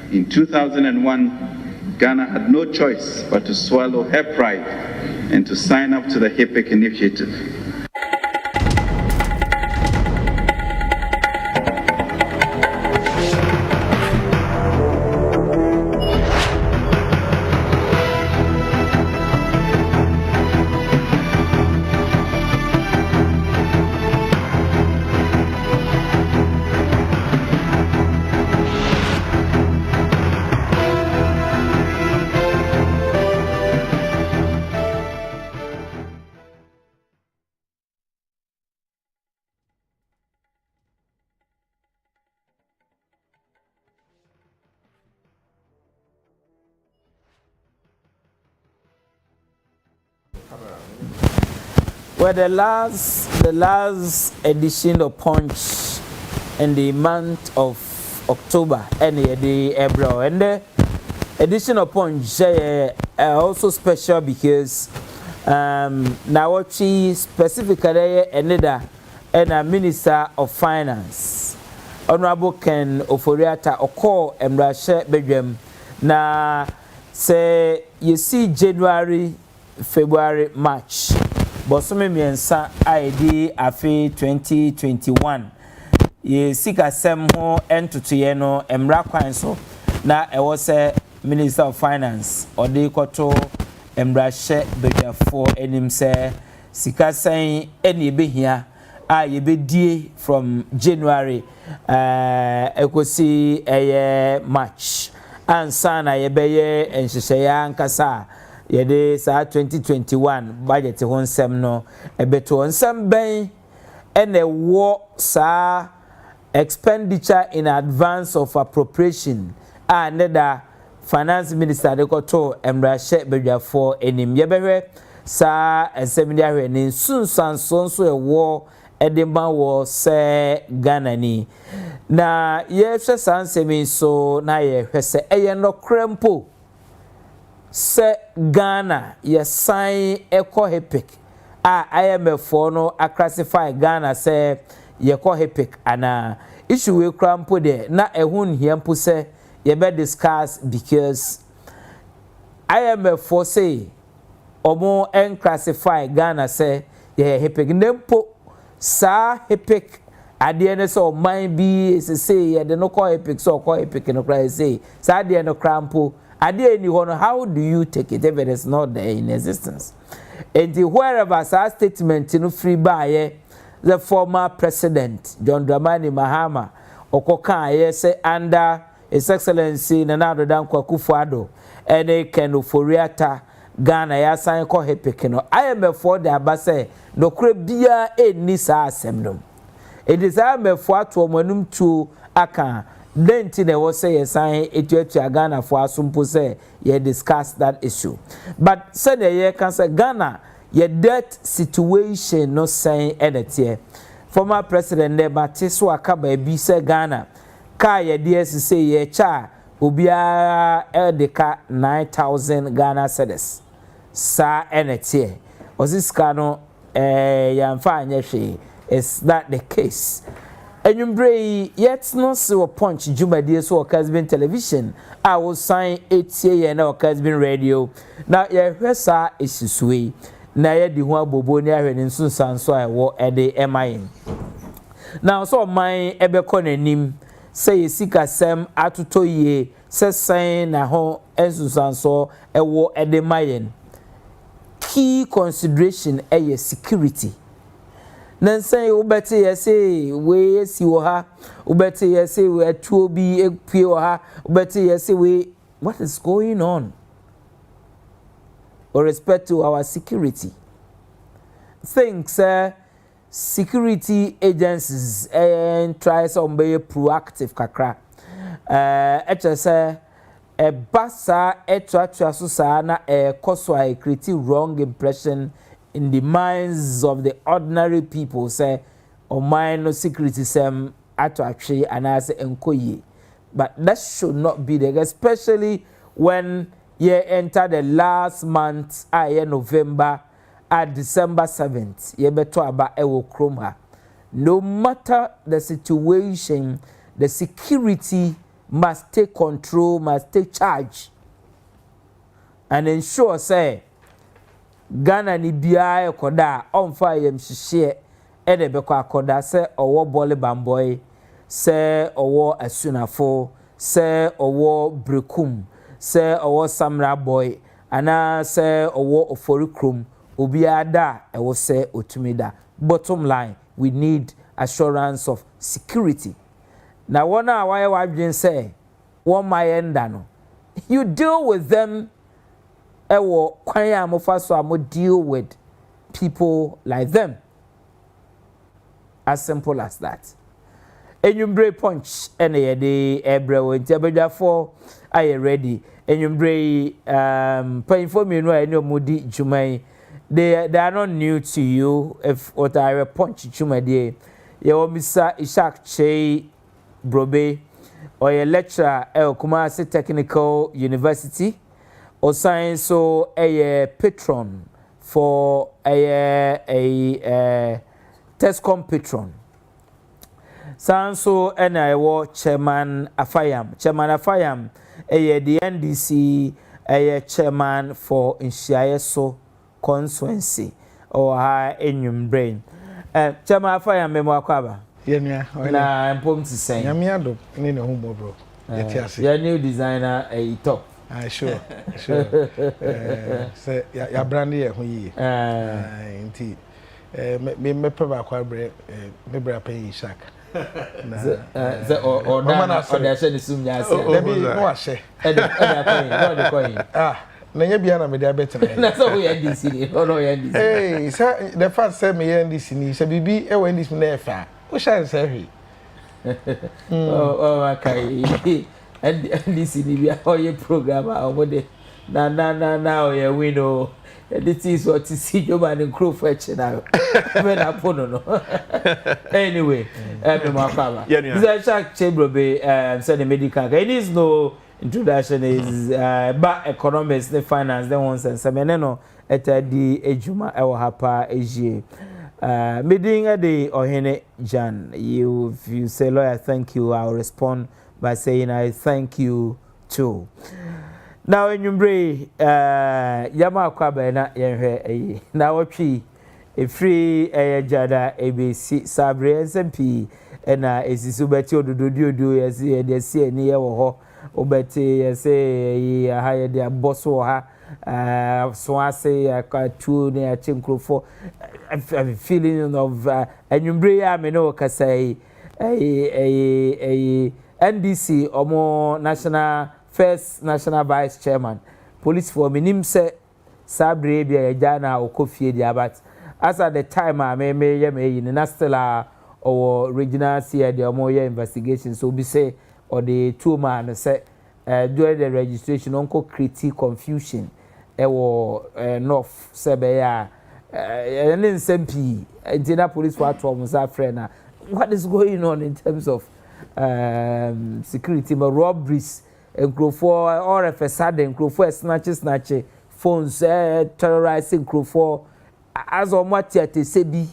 In 2001, Ghana had no choice but to swallow her pride and to sign up to the HIPC initiative. Well, the last edition of Punch in the month of October, and the April, and the edition of Punch also special because now what she specifically another and a Minister of Finance, Honorable Ken Oforiata Oko Embrashe Bedwem. Na say you see January, February, March. Bosome miensa ID afi 2021 ye sika sem ho entotoye no emra kwan so na e wo se Minister of Finance ode koto emra hye bedwafo enim se sika sen eni behia a ye bedie from January ekosi March ansa na ye beye enhyehyaya nkasa yede sa 2021 budget ho nsem no ebeto nsem ben ene wo sa expenditure in advance of appropriation another finance minister de koto emrahye bedwafo enim yebehwe sa ensem dia hwe ni sunsanso so ewo edema wo se Ghana ni na ye hwe sansemi so na ye hwe se eye no krempo se Ghana ye sign eco HIPC IMF no a classify Ghana se ye ko HIPC ana issue we krampo de na ehun hiampo se ye be discuss because IMF for say omo en classify Ghana se ye HIPC nempo sa HIPC ade ne so man bi say ye de no ko HIPC so ko HIPC no cry say sa ade no krampo ade ni hono. How do you take it if it is not there in existence? And wherever sa statement no free by the former president John Dramani Mahama okoka ye say under His Excellency Nana Akufo Addo and Ken Oforiata Ghana ya sign ko HIPC no IMF for the abase no kure bia eni sa asem no it is IMF for to omanum to aka then they will say a sign it to Ghana for asumpo say ye discuss that issue. But say the year can say Ghana ye debt situation no saying edit. Former President Nebatiso Akaba be say Ghana ka ye DS say ye cha ubia eldeka 9,000 Ghana cedis. Sa edit. Was this kano yamfa nyehwe? Is that the case? Enyumbre yet no so punch Jumadi so Kessben television I will sign 8 year na Kessben radio na ye hwesa esisue na ye di ho abobo ni ahwe ni sunsanso a wo ede emayin now so man ebekọ nanim say sika sem atoto ye se sign na ho ensunsanso ewo ede mayin key consideration security. Nansen ubeti yesi we yesi woha ubeti yesi we tuobi epie woha ubeti yesi we what is going on with respect to our security things security agencies and try some be proactive kakra say a basa etwa so sa na koso I create wrong impression in the minds of the ordinary people say or mind no security sem ato atwe anase enkoye but that should not be there especially when you enter the last month November at December 7th ye beto aba ewo Nkrumah no matter the situation the security must take control, must take charge, and ensure say Ghana ni biya ekoda onfa yem hihye ede beko akoda se owo bole bamboy se owo asunafo se owo brekum se owo samra boy ana se owo oforikrum obiada ewo se otumida. Bottom line, we need assurance of security. Now wona why wadwen say one my enda no, you deal with them ewo kwan ya mofa so amo deal with people like them. As simple as that. Enyumbre punch ene ye de ebrewo nti abedwafo aye ready. Enyumbre painful me no ene omudi jumai. They are not new to you. If what I punch juma de ye o Mr. Ishaq Kyei-Brobbey or a lecturer at Kumasi Technical University or science so a patron for a Tescon patron. Sanso and I was chairman Afayam. Chairman Afayam the NDC a chairman for Nhyieaso constituency or high in brain. Chairman Afayam Memoakwaba. Yeah, na important to say. Nhyieaso in the home bro. Your new designer a top. Sure. Say ya brandy e ho yi. Nti me peba kwa bre me bra pay Ishaq. The or na or the sum ya say. Debi no ahye. No the coin. Na nya bia na me dia better. Na so we NDC ni. No NDC. Hey, sir, the first say me NDC ni, say bibi e we NDC na e fa. O share say hwi. Okay. NDC ni bia o ye program a o de na o ye win o. This is what you see you man Nkrumah channel. Men apono no. Anyway, me Mahama. This is Ishaq Kyei-Brobbey said the medical. It is no introduction is back economics the finance the ones and some no at the ejuma e wo hapa eje. Meeting at the Ohene Gyan. If you say lawyer thank you, I'll respond by saying I thank you too. Now in Yumbre Yama Kwaba na yenhwe na wotwi e free jada ABC Sabre SMP na esisu beti Odododiodio yesi de se ni ye wo ho obeti yesi ha de bosso ha so ase akatu ne a chinkrofo feeling of Yumbre ya me no kasai NDC omo national first national vice chairman police for minim say sabre bia jana okofie dia but as at the time me na still or regional CI the omo investigation so be say or the two man say during the registration onko create confusion north sebe ya SMP internal police for friend what is going on in terms of security robberies Nkrumah or if a sudden Nkrumah snatch phones terrorizing Nkrumah as on what yet say be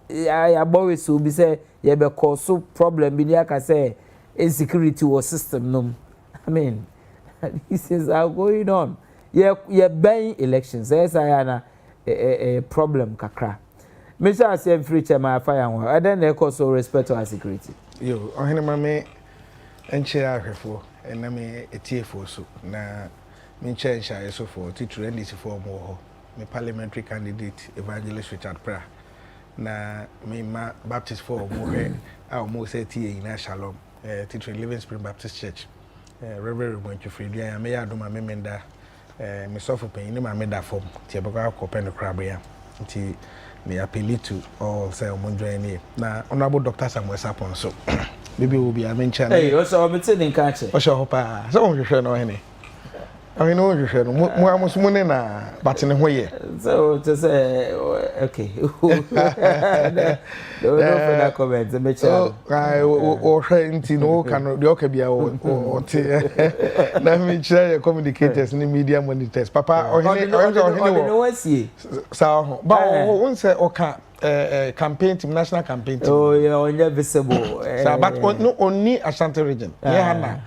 I boy so be say ye be cause problem be like say insecurity was system no I mean this is how going on ye buying elections yes I ana a problem kakra me say say free chairman Afayam and then they cause respect to our security yo Ohene mame enche ahwefo na me etiefo so na me Nhyieaso for teacher NDC for mo me parliamentary candidate evangelist Richard Pra na me ma Baptist for mo he a mo say tie ina Shalom teacher Living Spring Baptist Church Reverend Gyan me ya do ma me menda me sofo pen ni ma me da form tie be kwa kopen kraba ya nti me appeal to all say mo join ni na honorable Dr. Samuel Sapon so maybe will be a mention. Hey, also I'm sitting catch. O show pa. So we share no Ohene. I mean we share. Mo amus mo na but ne ho ye. So to say okay. No further comments. Me channel. O share nti no can the okay bia o te. Na me share communicators ni media monitors. Papa Ohene no wasie. Sa ba won say o ka campaign team, national campaign team. Oh, yeah, only visible. But no only Ashanti region. Yeah,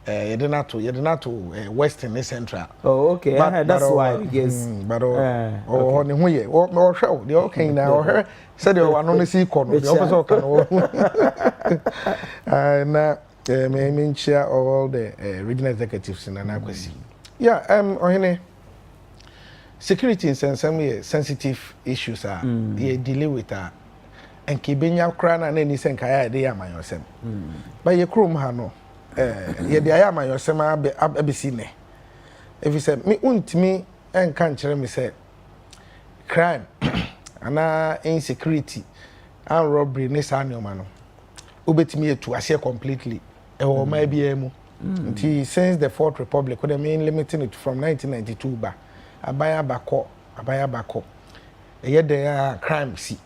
Yedinato Western Central. Oh, okay. That's why because but oh ne ho ye o hwe de okay na o hwe said you are no see kono the officer kan o na me chair all the regional executives in Anakwasi. Yeah, Ohene, security in some sensitive issues are you deal with that and kibenya kra na ni senkaya de ya mayosem. But ye krom ha no ye de ya mayosem abesi ne. If you say me untimi enka nkyere me say crime ana insecurity and robbery ne sa nyoma no obetimi etu ase completely e wo ma bia mu nti since the Fourth Republic when I mean limiting it from 1992 ba abaya bako e there crime see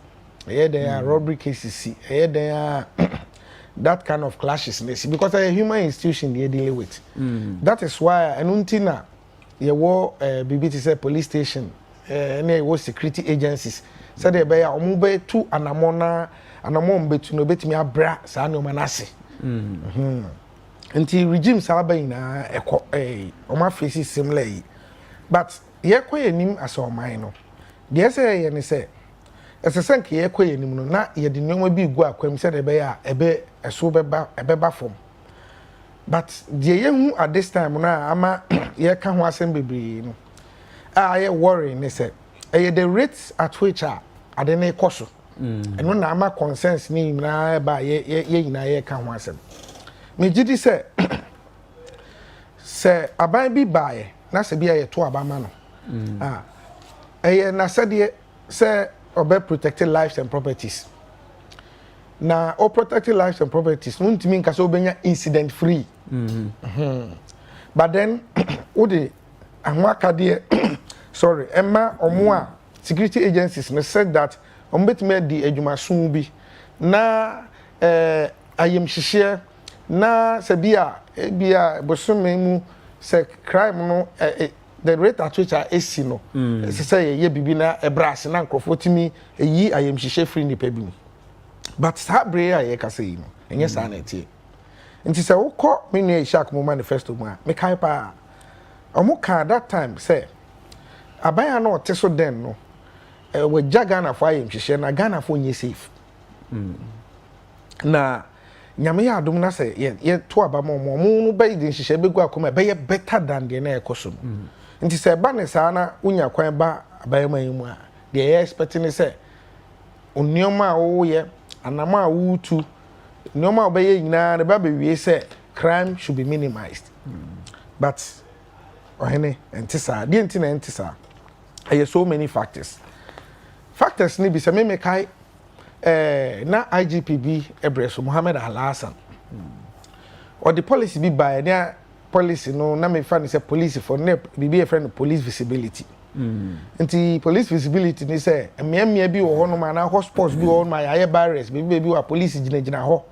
e there robbery cases see e there that kind of clashes because a human institution they deal with that is why enuntina ye wo BBT say police station na wo security agencies say they be omo be tu anamona betu no betimi abra sa na omanase nti regime sa ba ina ekọ oma face similar but ye koye nim asoman no de say ye ne say esesen ke ye koye nim no na ye de nneoma bi gu akwam say de be ya ebe eso beba fom but de ye hu at this time na ama ye ka ho asem bebre no ye worry ne say the rates at which ade na ekoso eno na ama concerns ni na ba ye nyina ye ka ho asem me gidi say say aban bi bae na se bia ye to abama no na se de say obe protected lives and properties na o protected lives and properties untimi nka so obenya incident free but then wo de ahwaka de sorry emma omo a security agencies ne said that ombetime di adwumaso bi na ayem hihye na se bia bosome mu se crime no the rate at which is no se say ye bibi na ebras na nkrofo timi yi ayem hihye free ni pebi but sabre ya ye kase yi no enye sa na tie nti se wokọ menu Ishaq mo manifesto mu a me kai pa omo ka that time say abaya na oteso den no we Ghana for ayem hihye na Ghana for nye safe na nyame ya adom na se ye to abama mo no be di hihye begu akoma be ye better than the na ekoso nti se ba ne sa na unya kwan ba abaya man mu a de ye expecting say onioma a wo ye anama a wutu onioma be ye nyina de ba be wie say crime should be minimized but Ohene entisa de entina entisa there so many factors ni bi se me kai na IGPB Ebreso Muhammad Al-Hassan or the policy be by their policy no na me fan say police for ne be a friend police visibility nti police visibility ni say emia bi wo ho no ma na hospitals bi wo ma ya barriers be wa police gina ho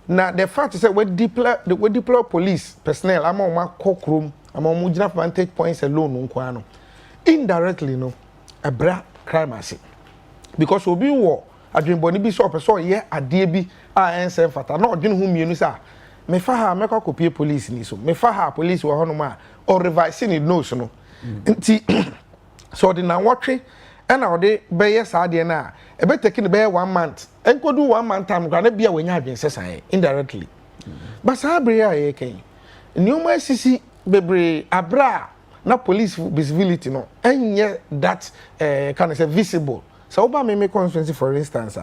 na the fact say we deploy police personnel ama ma kokrom ama mu gina vantage points alone nko ano indirectly no abra crime ase because obi wo adwenboni bi so person ye ade bi a ense fata na odwene hu mienu sa me fa ha me kwa kopie police ni so me fa ha police wo hono ma or revise ni nose no nti so de na wotwe e na ode be ye sa ade na e be take ni be 1 month enkodu 1 month time kwa na bia wanya adwense san indirectly but sa bre ya ye ken nyoma sisi bebre abra na police visibility no enye that can say visible. So oba me constituency for instance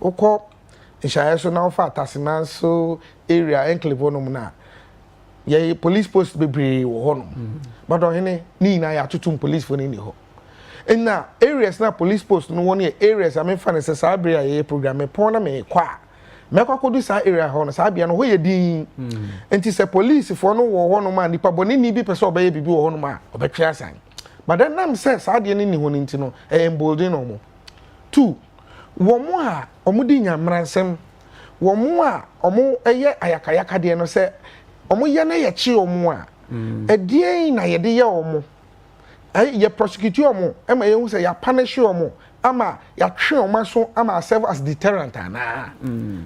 okọ Nhyieaso na ofa Tasinanso area enclave no na ye police post bebre wo ho no but Ohene ni na ya tutum police for ni ho na areas na police post no won areas am fa ne se sa bre ye program me pon na me kwa me kwa kodu sa area ho no sa bia no ho ye din enti se police for no wo ho no ma nipa boni ni bi pese obaye bibi wo ho no ma obetwe asan but then nam se sa de ni ho ni nti no embolden no mo 2 womo a omudi nyamransem womo a omo eye ayakayaka de no se omo ye na ye chi omo a edien na ye de ye omo ye prosecute omo ema ye hu se ya punish omo ama ya twe omo so ama serve as deterrent ana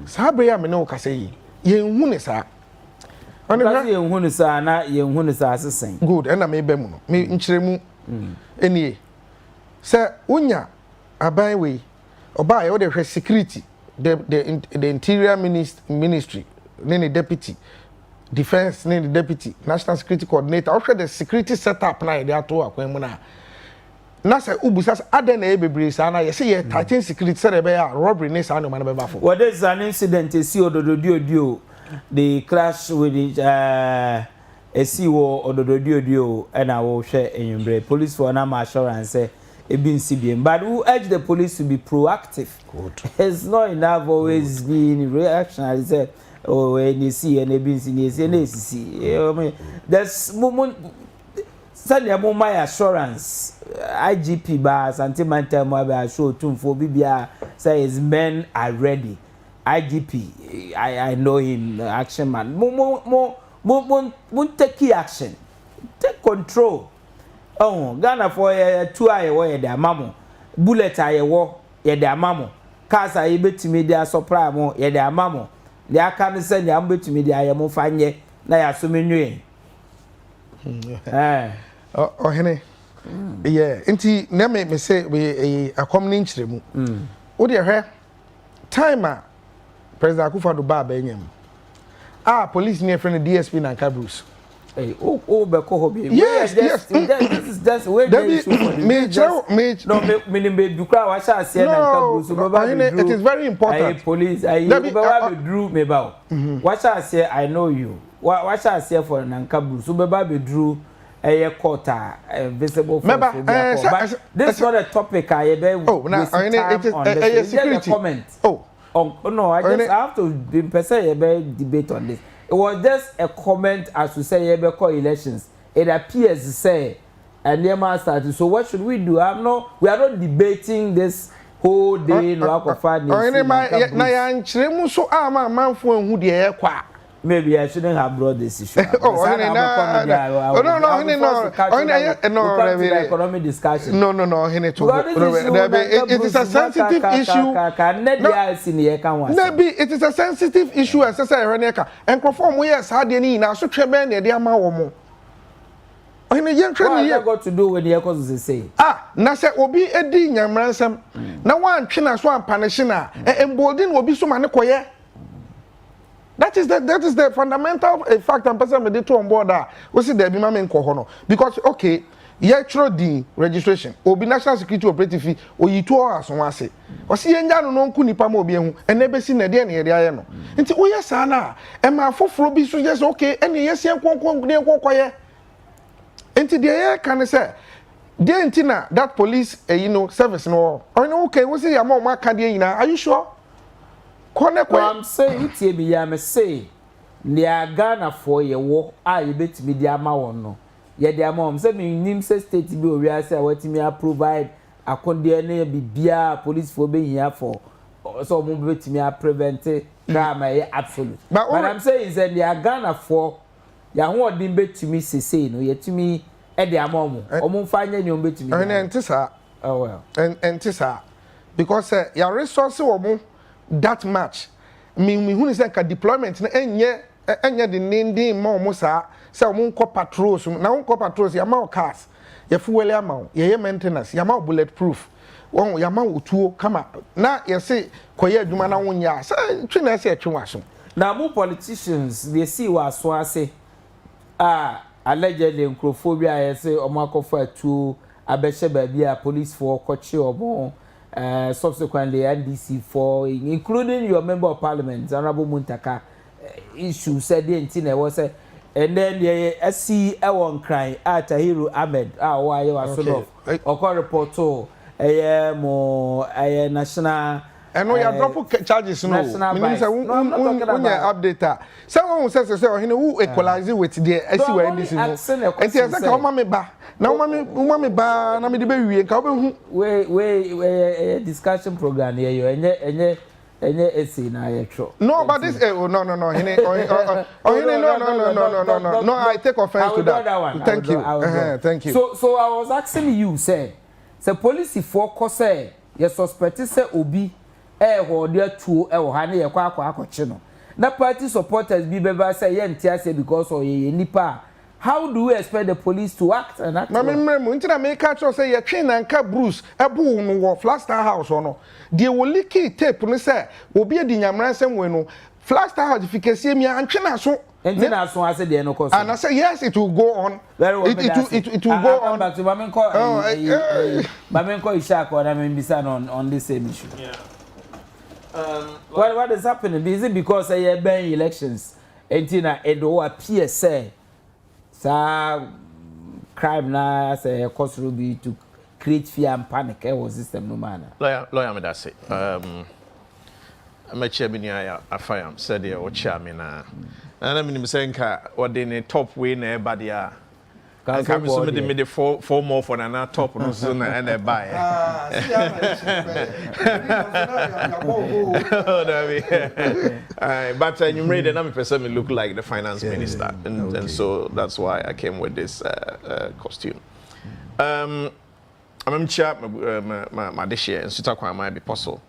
sa be ya me no ka se ye hu ne sa Because ye hunu sa na ye hunu sa asesen. Good. And I may be mu. Me nchiremu. Enie. Say unya aban we. Oba ye the security. The interior ministry. Nene deputy. Defense nene deputy. National security coordinator. Also the security setup na they ato akwan mu na. Na say ubusas aden na ebebre sa na ye say ye tighten security say be ya robbery ne sa no man be bafo. What is an incident see Odododiodio the crash with the Odododiodio and I will share in police for an assurance say it been CBM, but who urge the police to be proactive. Good. It's not enough always being reactionary. Say, oh, when you see and been see, there's moment. Send your my assurance. IGP bars until my time I show to for BBR says men are ready. IGP, I know him, action man. More take key action. Take control. Oh, Ghana for 2 hours where the mamo. Bullet I war, ye the mamo. Cars I bet to me their supply more, ye the mamo. They are can't send the ambit to me the I am fine ye. Now I assume you. Ohene. Yeah, inti na me say we a common nchiremu. O de hwe time President Akufo Addo ba enyam. Police near friend DSP na Bruce. Hey, be ko hobi. Yes. This is just where the issue for me dukra wa sha ase na Bruce. It is very important. Hey, police, be drew me ba. Wa sha ase I know you. Wa sha ase for na Bruce. Be drew quarter visible for but this is not a topic I be it is security comment. No, I have to be debate on this. It was just a comment as to say elections. It appears to say and near started. So what should we do? We are not debating this whole day no akofad. Maybe I shouldn't have brought this issue. Economic discussion. No. It is a sensitive issue. Maybe it is a sensitive issue as I say Reneka. And conform we as hard any now so treben the ama womo. What got to do with the echoes say? Na say obi edi nyamransam. Na wan twena so ampanishina. Embolden obi so mane koye. That is the fundamental fact and person with the on board that we see the Bimamen Kohono. Because okay, the registration, Obi National Security Operative fee, or you two hours on one say. Or see Yano non Kunipamo Bian, and never seen a day near the Iano. Until oh yes, Anna, and my 4 Frobi so just okay, and yes, young Quanquaya. Until the air can say, dear Tina, that police, service no. I know okay, what's the amount of Canadian? Are you sure? I'm saying it be I say near Ghana for your war I bet me the amount no. Ye the amount say me nim say state be we say what me provide a condemn be bia police for being here for so mo bet me prevent crime absolute. But I'm saying is that near Ghana for ya ho odin bet me say no ye to me e the amount o mo fanya ni o bet me. And tisa well. And tisa because your resource wo mo that much me who say ka deployment na enye the nindi ma omo sa say omo nko patrols na nko patrols ya ma cars ya fuel amount ya maintenance ya ma bulletproof won ya ma otuo kama na ya say koye adwuma na wonya say twina say atwewaso na mo politicians they see wa so ase allegedly Nkrumah ya say omo akofo atu abehye ba bia police for kochi omo subsequently NDC for including your member of parliament Honorable Muntaka issue said the entity was and then the SC Ewon cry at Tahiru Ahmed why you are so of report to a national and we are drop charges no means update someone says who equalize with the SC NDC and say come me ba now mama ba na me de be wie ka we discussion program here you enye SC na yetro no but this no I take offense to that thank you so I was asking you say police for say you suspect say obi ho de atuo ho ha na ye kwa akwachi no na party supporters be beba say Nhyieaso because of ye nipa. How do we expect the police to act and act? Mama remember until I make catch us say ye train and ka Bruce ebu no wo Flaster House no. They will leak tape no say obi e di nyamran sem we no Flaster House fikese mi antwena so. Nhyieaso I said there no cause. And I say yes it will go on. Very well, it will go on. Back to Mamenko Ishaq or Bisa on this same issue. Yeah. What is happening? Is it because I ban elections? Entina Edo appear say crime na say cause Ruby to create fear and panic was system no manner. Lawyer me that say. I'm a chairman here Afayam said here or chairman na. And I mean saying what the top way na everybody are. Can somebody made the four more for na top no so na and they buy. But you made the number person look like the finance minister, and so that's why I came with this costume. I'm chair my this year and Suta kwa might be possible.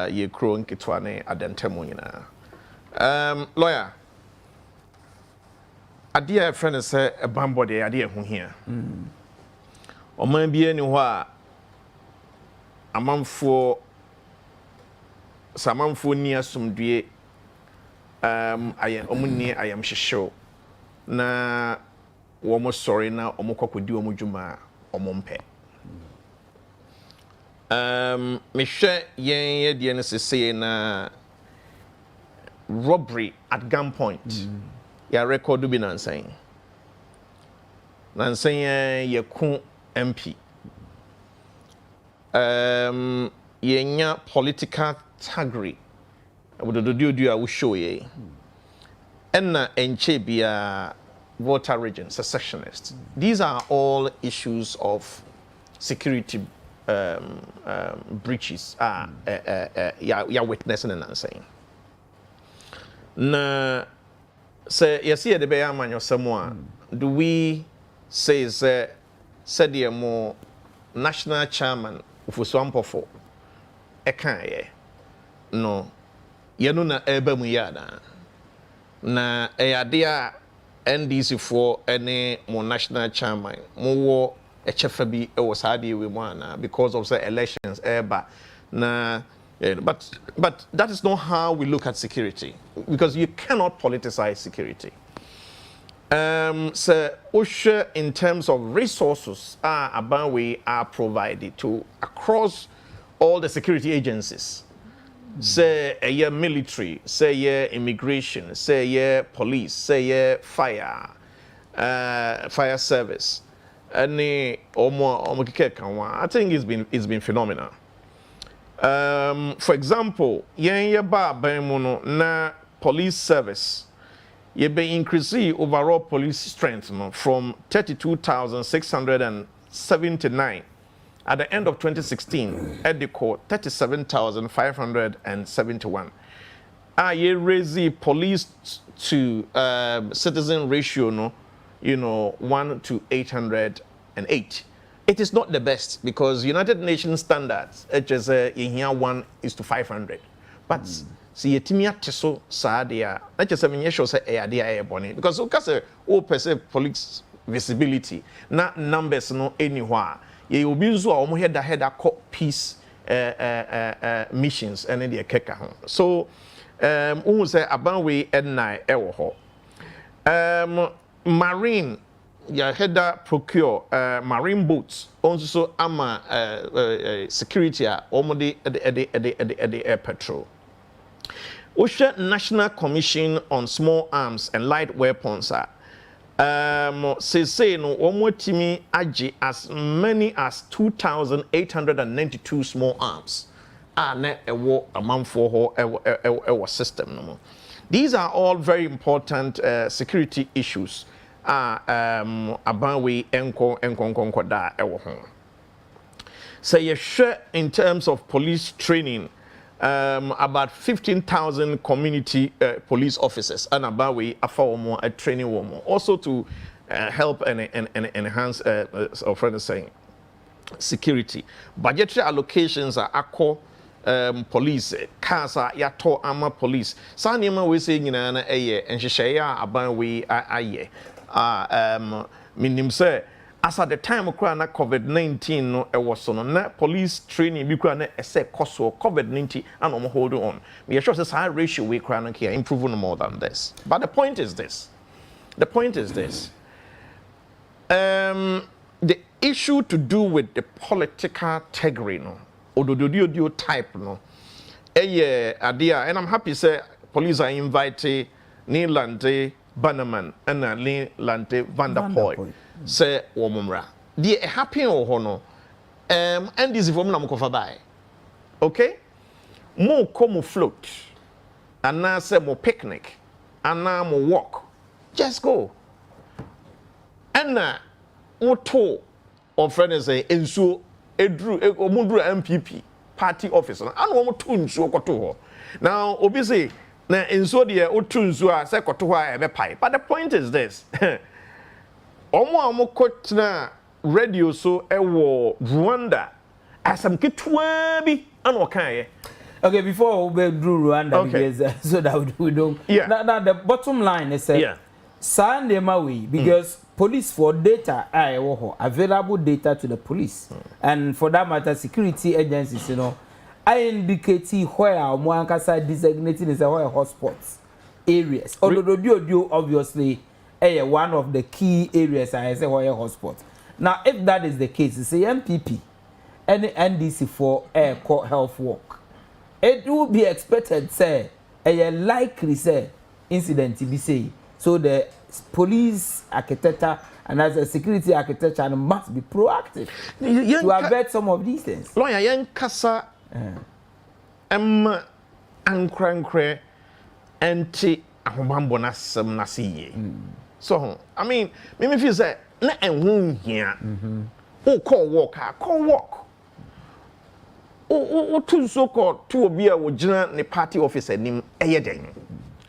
Ye crow nkitwane adentemu nyina. Lawyer. Adia friend say a bambody adia hu here. Oman bi eni ho a amanfo ni asumdue ayem omuni ayem hyehyew na wo mo sorry na omo kokodi omo dwuma omo mpe. Me hwe yen ye de ne sese na robbery at gunpoint. Ya record bi nansan ye ku MP yenya political taggery Odododiodio a wo show ye enna enche bia voter region secessionist. These are all issues of security breaches ya witnessing and nansan na say yes here the be amanyo semwa do we say said the more national chairman for swampofo eka ye no ye no na eba mu yada na eyade a NDC for any more national chairman mo wo echefa bi e wo saade we mu ana because of the elections eba na. Yeah, but that is not how we look at security, because you cannot politicize security. So OSHA in terms of resources we are provided to across all the security agencies. Say a military, say immigration, say police, say fire service. Any I think it's been phenomenal. For example, na police service ye be increase overall police strength from 32,679 at the end of 2016 at the court 37,571. Ye raise police to citizen ratio 1 to 808. It is not the best because United Nations standards, it is in here 1 is to 500. But see, Timia Teso Sadia, that is a miniature say a idea bonnet because police visibility, not numbers no anywhere. You will be so almost head peace missions and then the keka. So, say about we edna ewo marine. Ya header procure marine boats also ama security omode the air patrol. OSHA National Commission on Small Arms and Light Weapons say no omotimi agi as many as 2,892 small arms na ewo amanfo ho ewo system no. These are all very important security issues. About we enko da ewo ho. So you share in terms of police training, about 15,000 community police officers and about we Afayam a training woman also to help and enhance our friend is saying security. Budgetary allocations are police cars ya to ama police sa nneɛma we say nyina na ɛyɛ nhyehyɛeɛ a aban we ayɛ minim say as at the time na COVID-19 no ɛwɔ so no na police training bi kura na ɛsɛ kɔso COVID-19 and I'm holding on we are sure say saa ratio we kura no here improve no more than this but the point is this the issue to do with the political tegri no Odododiodio type no idea and I'm happy say police are invited Nhyieaso Bannerman and Nhyieaso Vanderpool say womumra the happy or no and this from na mkofa by okay mo come float and now say mo picnic and now mo walk just go and to or friend say enso edru omundru MPP party office and wo to nso koto ho now obi say na enso de otu nso a say koto ho a ebe pai but the point is this omo kotna radio so ewo Rwanda asam ketwa bi ana okan okay before we do Rwanda okay. Because so that we don't now the bottom line is because police for data available data to the police and for that matter security agencies I indicate where Amankwah designating is where hotspots areas Odododiodio obviously one of the key areas I say where hotspots now if that is the case say MPP and NDC for court health work it would be expected say likely say incident to be say so the police architecture and as a security architecture must be proactive to avert some of these things. Lawyer yan kasa Nkrumah anti ahomambo na sem na siye. So I mean me feel say na enhu hia. O call walk. O tun so called to obi a wo gina ne party officer nim eyeden.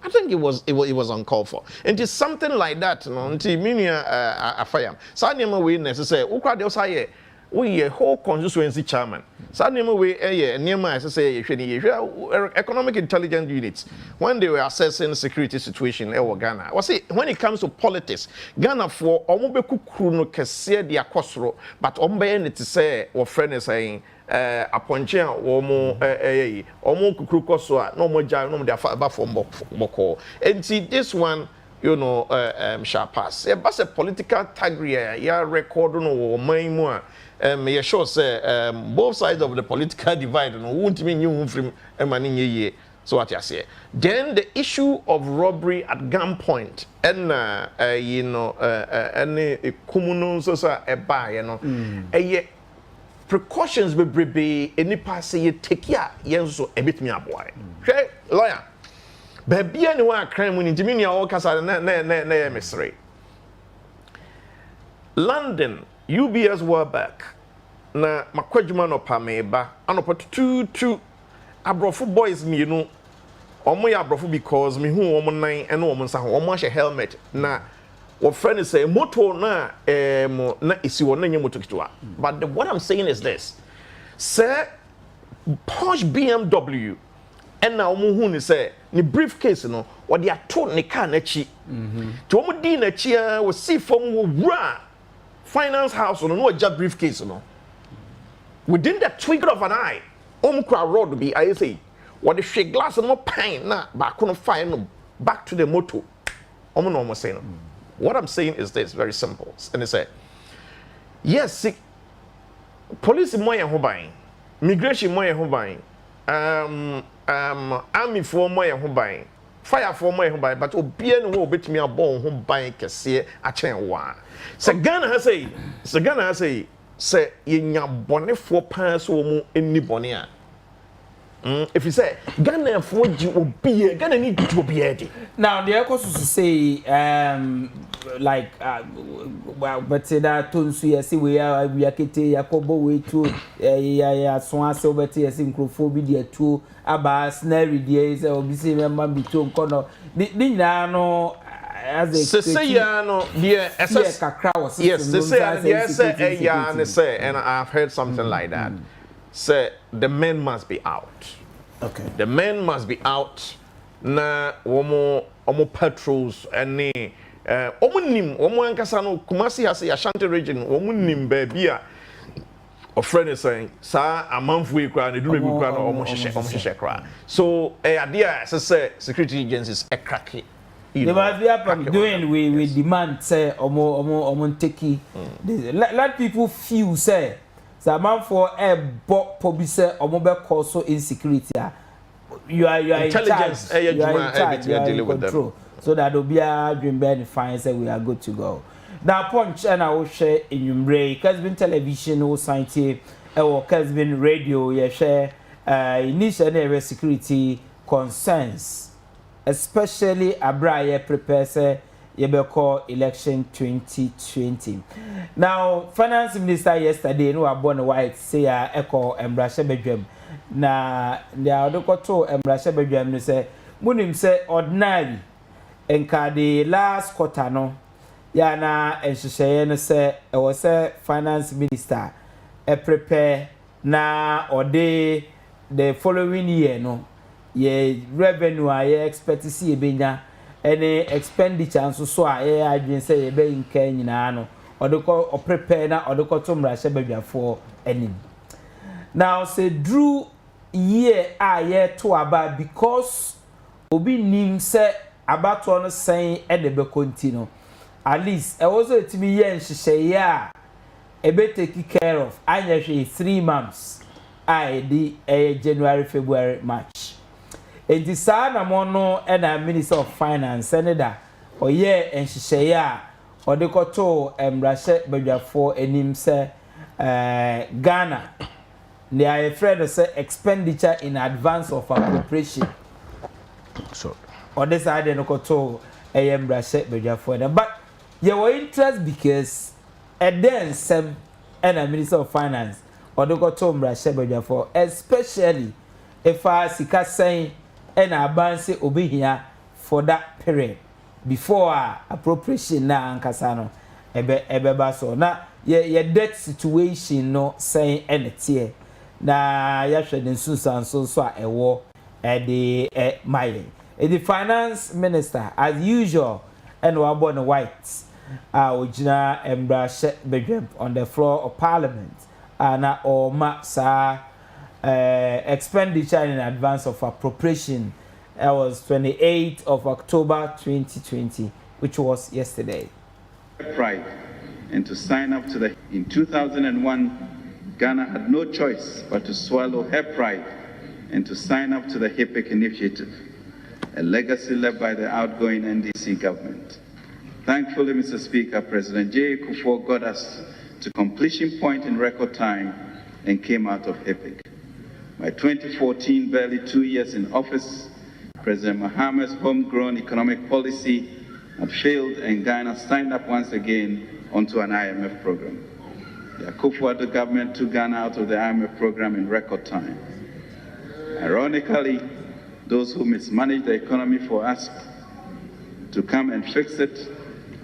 I think it was uncalled for. And it's something like that, until Afayam. Sanima we necessary. Ukra de osaye. We a whole constituency chairman. Sanima we Nhyieaso as say economic intelligence units when they were assessing the security situation in Ghana. Was it when it comes to politics, Ghana for omobeku kruno kese dia kosro, but ombe ne to say or friend is saying aponche omo omo kukruko so a no mo ja no mo dia ba for boko and see this one shall pass e ba se political tagria ya record no man mu a me sure say both sides of the political divide no won't mean you from emani so what you say then the issue of robbery at gunpoint and any kumuno so e ba precautions be any pass ye take ya yenso a bit me aboy lawyer baby anyone crime when intimi all kasa na mystery London UBS Warback na makwadwuma no pa meba anopo two abrofo boys me omo ya abrofo because me hu omo nan ene omo nsa ho omo ahye helmet na what friend say motor na na isi won na motor kitwa but what I'm saying is this sir Porsche BMW and now hu ni say ni briefcase no what they ato ni car na chi to omo di na chi a we see from wura finance house no ja briefcase no within the twinkle of an eye omo kwa road be I say what the shake glass no pain na back no fire no back to the motor omo no say no. What I'm saying is this, very simple. And they say, yes, police moye hobain, migration moye hobain, army for moye hobain, fire for moye hobain, but obien wo bet me a bon hobain kese a chen wa. Se Ghana has say nya bone for pass wo mu eni bone a. If you say Ghana for you obi Ghana need to be ready. Now the echo to say like but that tonsu yes we are kete yakobo we to ya so ase obeti yes Nkrumah bi to aba snare die is obi say member bi to nkono ni nyina no as a say ya no there yes they say and I've heard something like that. say the men must be out. Okay. The men must be out. Na omo patrols any omo nim omo ankasa no Kumasi has a Ashanti region omo nim baby a friend is saying sa amanfo ekra na duru ekra na omo hye kra. So idea say security agencies e crack it. They must be up and doing we demand say omo take let people feel say amanfo pobi say omo be cause so insecurity. You are intelligence you are in charge, you are dealing in with control. them. So that will be a dream bed fine say we are good to go. Now punch and I will share in Yumbre, Kessben television or science or Kessben radio, you share initial security concerns, especially Abraya prepare say Yebeko election 2020. Now, Finance Minister yesterday, no abon white say echo embrashe bedwem. Na the odokoto embrashe bedwem no say munim say ordinary enka the last quarter no ya na enhyehyeye no say e was say Finance Minister prepare na ode the following year no ye revenue a ye expect see ebenya any expenditure nso so a ye adwen say ye be nka nyina no odoko prepare na odoko to mrahye badwafo anim. Now say drew year a ye to aba because obi nim say abato no sen e de be continue at least e was it me ye nhyehyeye a e be take care of anya hwe 3 months I di January February March. Enti saa na mo no e na Minister of Finance Senator oye nhyehyeye a odekoto emrahye badwafo anim say Ghana they are afraid to say expenditure in advance of appropriation. So or this side no koto emrahye badwafo but you were interest because then some and Minister of Finance odekoto emrahye badwafo especially if I sika saying and abanse obi here for that period before appropriation na ankasa no ebe ba so na ye debt situation no saying enete na ya hwe den susan so a ewo the mile the Finance Minister as usual and wabon white ojina embrashe bedwem on the floor of Parliament na o ma sa expenditure in advance of appropriation. That was 28th of October 2020, which was yesterday. Pride and to sign up to the. In 2001, Ghana had no choice but to swallow her pride and to sign up to the HIPC initiative, a legacy led by the outgoing NDC government. Thankfully, Mr. Speaker, President Akufo got us to completion point in record time and came out of HIPC. By 2014, barely 2 years in office, President Mahama's homegrown economic policy had failed and Ghana signed up once again onto an IMF program. The Akufo Addo government took Ghana out of the IMF program in record time. Ironically, those who mismanaged the economy for us to come and fix it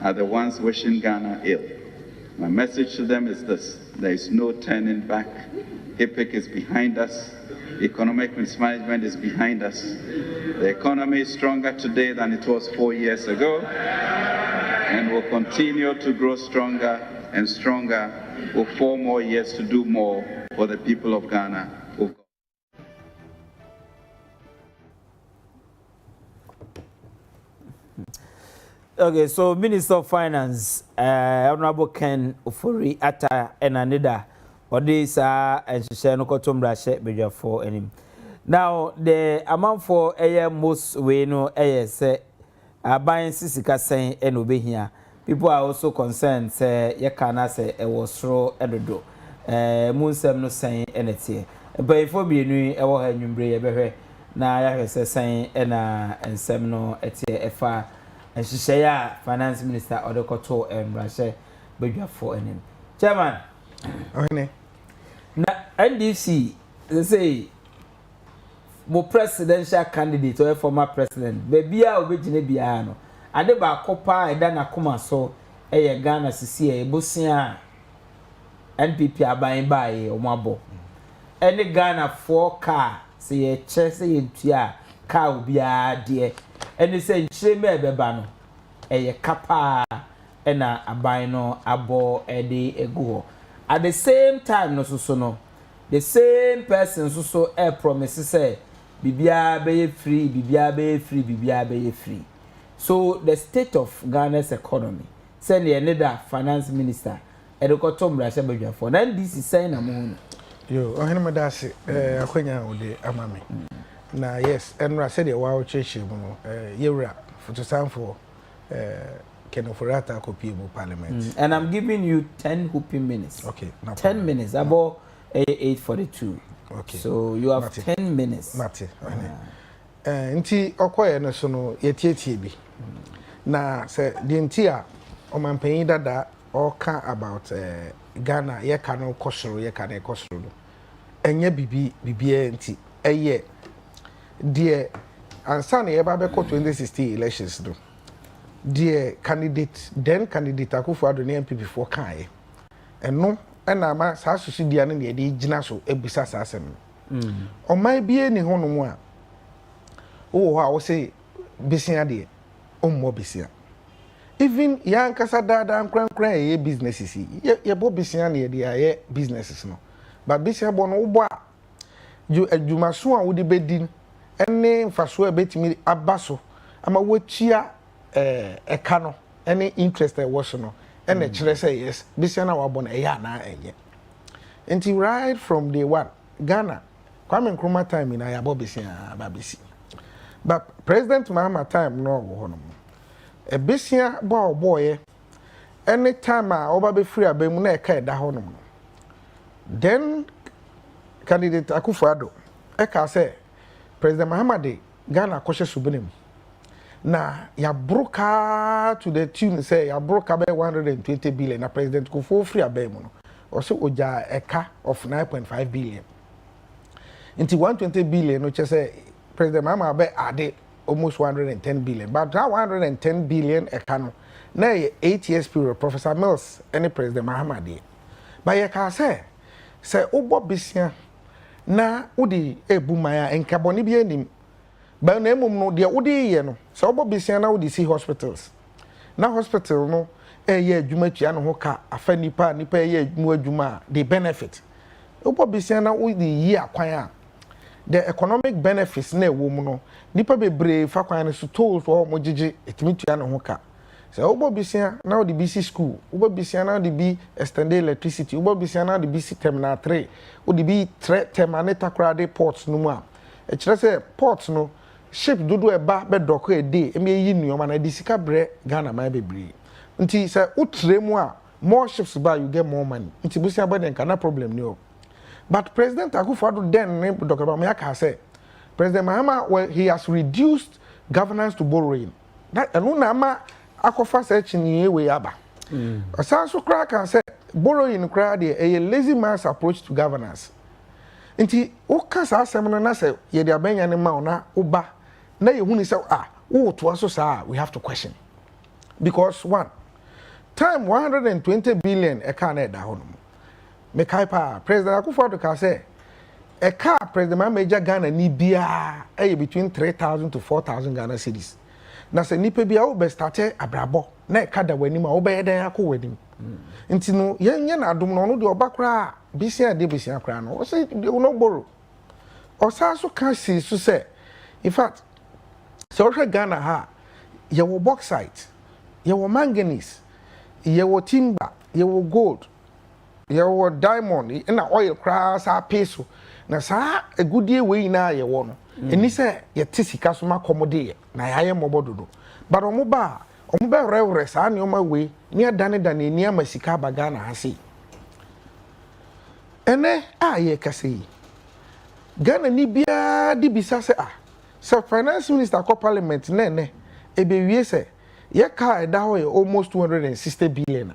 are the ones wishing Ghana ill. My message to them is this: there is no turning back. HIPC is behind us. Economic mismanagement is behind us. The economy is stronger today than it was 4 years ago and will continue to grow stronger and stronger with 4 more years to do more for the people of Ghana. Okay, so Minister of Finance, Honorable Ken Ofori Atta and Anida, or this and Shano Tombrashe Beja for him. Now, the amount for a most we know say buying Sisika saying and obey here. People are also concerned, say, Yakana say it was throw Edodo. Moonsem no saying anything. But if we knew I will have you now, I say saying and semino at FR. And she say, Finance Minister Odokoto and Brashe Beja for him. Chairman, Ohene. na NDC, they say, mo presidential candidate or former president, baby, I'll be Genebiano. And the Bacopa and then Akuma so a Ghana CCA, Bosia, NPP are buying by or Mabo. any Ghana for car say a chess into ya car be a dear and they say shame bebano a capa and a bino abo a go at the same time no so the same person so a promise say bibia be free bibia be free bibia be free. So the state of Ghana's economy send the another finance minister edukotom brasha bedwa for then this is saying amon yo ohene medase akwanya ode amame na yes enra said the wow cheche mu no yewra fotosanfo kenofurata copy mu parliament and I'm giving you 10 whooping minutes. Okay, no 10 problem. minutes about 8:42. Okay, so you have Mate. 10 minutes. Mate nti okoye no so no yetietie bi na se de nti a omampanyin dada oka about Ghana ye ka no kosoro ye ka na kosoro no enye bibia nti eye de ansa na ye ba be ko 2016 elections do de candidate Akufo Addo ne MPP for kan eno na ma sa susudia no de gina so ebisa sa asem oman bie ni hono mu a wo ha wo say bisia de ommo bisia even yan kasa dada nkran ye businesses ye bo bisia na ye de ye businesses no but bisia bo no wo a ju adwumaso a wo de bedin ene mfaso a betimi abaso ama wotua eka no ene interest e wo so no ene kire say yes bisia na wa bo na ya na enye nti right from day one Ghana Kwame Nkrumah time in ayabo bisia babisi but President Mahama time no wo hono e bisia boy any time a oba be free abemu na e ka da hono then candidate Akufo Addo e ka say President Mahama de Ghana kwhye subenem na ya broka to the tune say ya broka be 120 billion na President Akufo free abemu no o say oja eka of 9.5 billion into 120 billion no say President Mahama be ade almost 110 billion but that 110 billion ekano na 8 years period Professor Mills any President Mahama de but ye ka say obo bisia na udi ebumaya enkaboni bi enim ba na emum no de udi ye no say obo bisia na udi see hospitals na hospital no ye adwuma tua no ho ka afa nipa ye mu adwuma the benefit obo bisia na udi yi akwan a the economic benefits na ewo mu no nipa bebre fa kwan so tools for mo gigi etimi tua no ho ka se obo bisia na the BC school obo bisia na the B extended electricity obo bisia na the BC terminal 3 o the B terminator crowded ports no mu a e kire se ports no ship dodo eba be doko ede eme yi nuoma na disika bre Ghana ma bebre nti se utre mu a more ships ba you get more money nti bisia ba den kana problem ni o. But President Akufo Addo then Dr. Bamyaka say President Mahama, well, he has reduced governance to borrowing. That alone ama akofa search ni we aba. Osanso kra kan say borrowing kra dey a lazy man's approach to governance. Nti o ka sa asem no na say ye dey abanya ne ma na oba na ye hu ni say wo to aso sa we have to question. Because one time 120 billion e ka na da hono. Mekaipa President Akufo Addo ka say a car President Mahama Ghana ni bia between 3,000 to 4,000 Ghana cedis. Na se nipa bia wo be start abrabo na e ka da wani ma wo be den akọ wani. Nti no yen na adom no no de obakra bisia de bisia kra no. O say no borrow. O sa so kan si so say in fact so Ghana ha ye wo bauxite, ye wo manganese, ye wo timber, ye wo gold. Your diamond na oil crass a peso na sa a good year we na ye wono eni se ye tisika so ma komode na ya ye mobododo but omoba rewre sa ne oma we ni adane dane ni amasika baga na hase ene a ye kase Ghana ni bia di bisa se so finance minister ko parliament na ne e be wie se ye ka e da ho ye almost 260 billion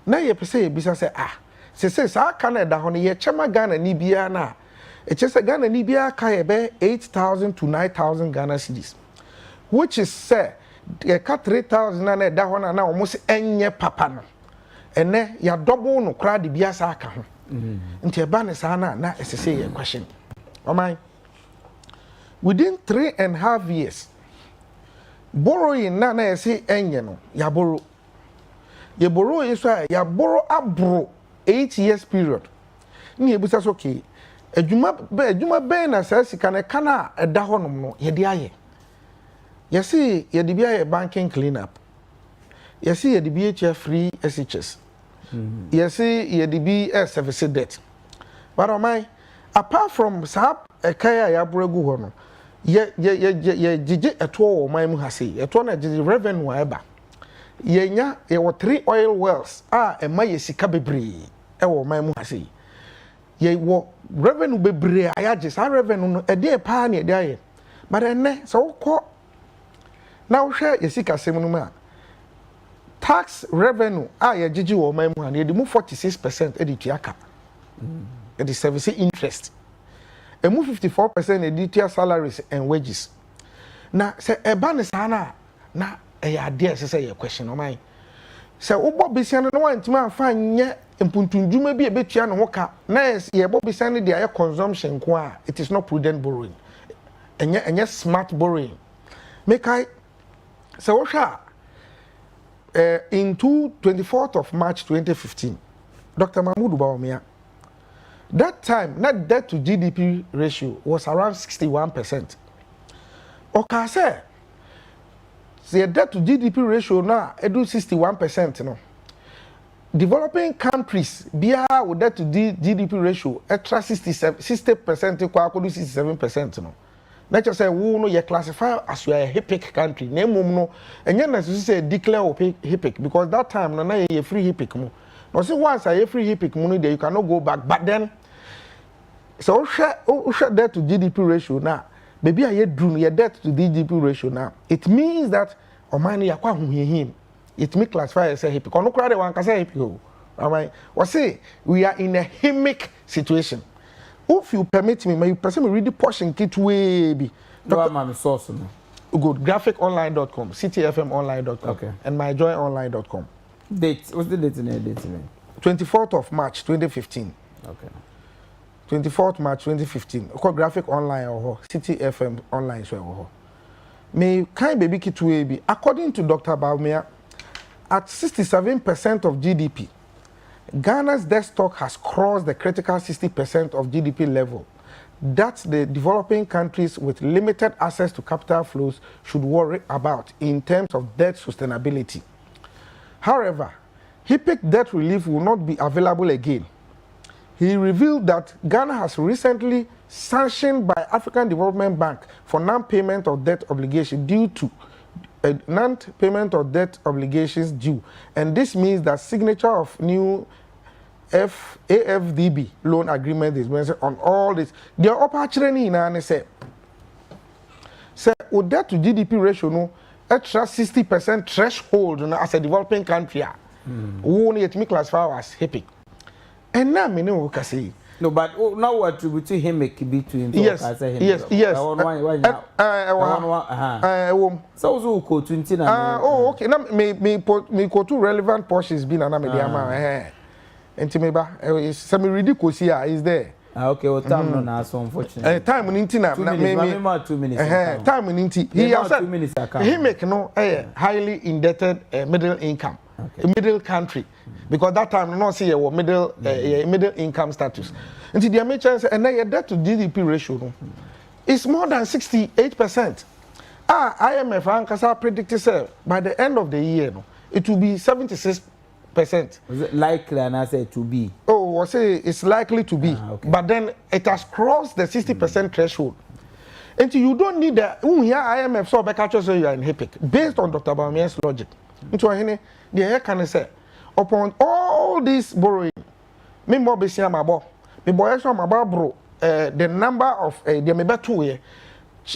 na ye pese ye bisa se se sa kana da ho ne ye chema Ghana ni bia na e chese Ghana ni bia ka ye be 8,000 to 9,000 Ghana cedis which is say ye ka 3,000 na da ho na almost enye papa no ene ya double no kra de bia sa aka ho nti eba ne sana na esese ye question omai within 3.5 years borrowing na ese enye no ya borrow ye borrow is ya borrow abro 8 years period ni ebusa so okay adwuma be na sa sika na kana eda honom no ye de aye ye see ye de bia banking clean up ye see ye de bia free SHS ye see ye de bia service debt but omai apart from sap ekaya ya borrow ho no ye gigi eto o man mu hase eto na gigi revenue eba ye nya ye wo 3 oil wells ema ye sika bebre e wo man mu hase ye wo revenue bebre ayaje sa revenue no e de pa na e de aye but enne so ko na wo hwe ye sika sem no ma tax revenue ye gigi wo man mu ha na ye de mu 46% e de tuaka e de service interest and 54% editor salaries and wages. Now, say a banner sana na a idea say a question of mine. So, Bobby San no one to my fine yet and Puntunju may be a bit yan walker. Nice, ye Bobby San the air consumption qua. It is not prudent borrowing. And yet smart borrowing. Make I so in 24th of March 2015, Dr. Mahmoud Baumia. That time, net debt to GDP ratio was around 61%. Okay, say debt to GDP ratio now, it do 61%. No, developing countries, BIA with debt to GDP ratio, extra 60%, equal to 67%. No, let's just say we know you classify as you are a HIPC country. Name no, and you necessarily say declare HIPC because that time no you free HIPC mo. No, see once I free HIPC money there you cannot go back. But then, so share debt to GDP ratio now. Maybe I drew your debt to GDP ratio now. It means that money akwa him. It may classify as a HIPC. Kono kura de wan kasa HIPC. Alright. We say we are in a hemic situation. If you permit me, may you person me read the portion kit way be. No source no. Good. Graphiconline.com, ctfmonline.com, okay. And myjoyonline.com. Date. What's the date in there? 24th of March 2015. Okay. 24th March 2015. Okay, Graphic Online or CTFM Online so. May kind baby kitwe be according to Dr. Baumia, at 67% of GDP, Ghana's debt stock has crossed the critical 60% of GDP level. That the developing countries with limited access to capital flows should worry about in terms of debt sustainability. However, HIPC debt relief will not be available again. He revealed that Ghana has recently sanctioned by African Development Bank for non-payment of debt obligation due to non-payment of debt obligations due, and this means that signature of new AFDB loan agreement is mentioned on all this. The opportunity in an say debt to GDP ratio no extra 60% threshold as a developing country. We only to classify as HIPC. And now me know what say. No, but now what attribute to him make be to him. Yes. Yes. So go 20 na. Oh, okay. Now me go to relevant portions be na me dey am. Enti me ba some ridiculous here is there. Okay, well time no na so unfortunately. Time ninti na me 2 minutes. Time ninti. He has said 2 minutes he make no highly indebted middle income. Okay. A middle country because that time no see a middle income status. And the main chance and then your debt to GDP ratio no, is more than 68%. IMF Ankasa predicted say by the end of the year no, it will be 76%. Is it likely and I say to be? Oh, I say it's likely to be, okay. But then it has crossed the 60% threshold. And you don't need that. Here IMF so back actually you are in HIPC based on Dr. Baumia's logic. Into Ohene, the air can say upon all this borrowing, me more be my boy. Me boy so my bro. The number of the maybe 2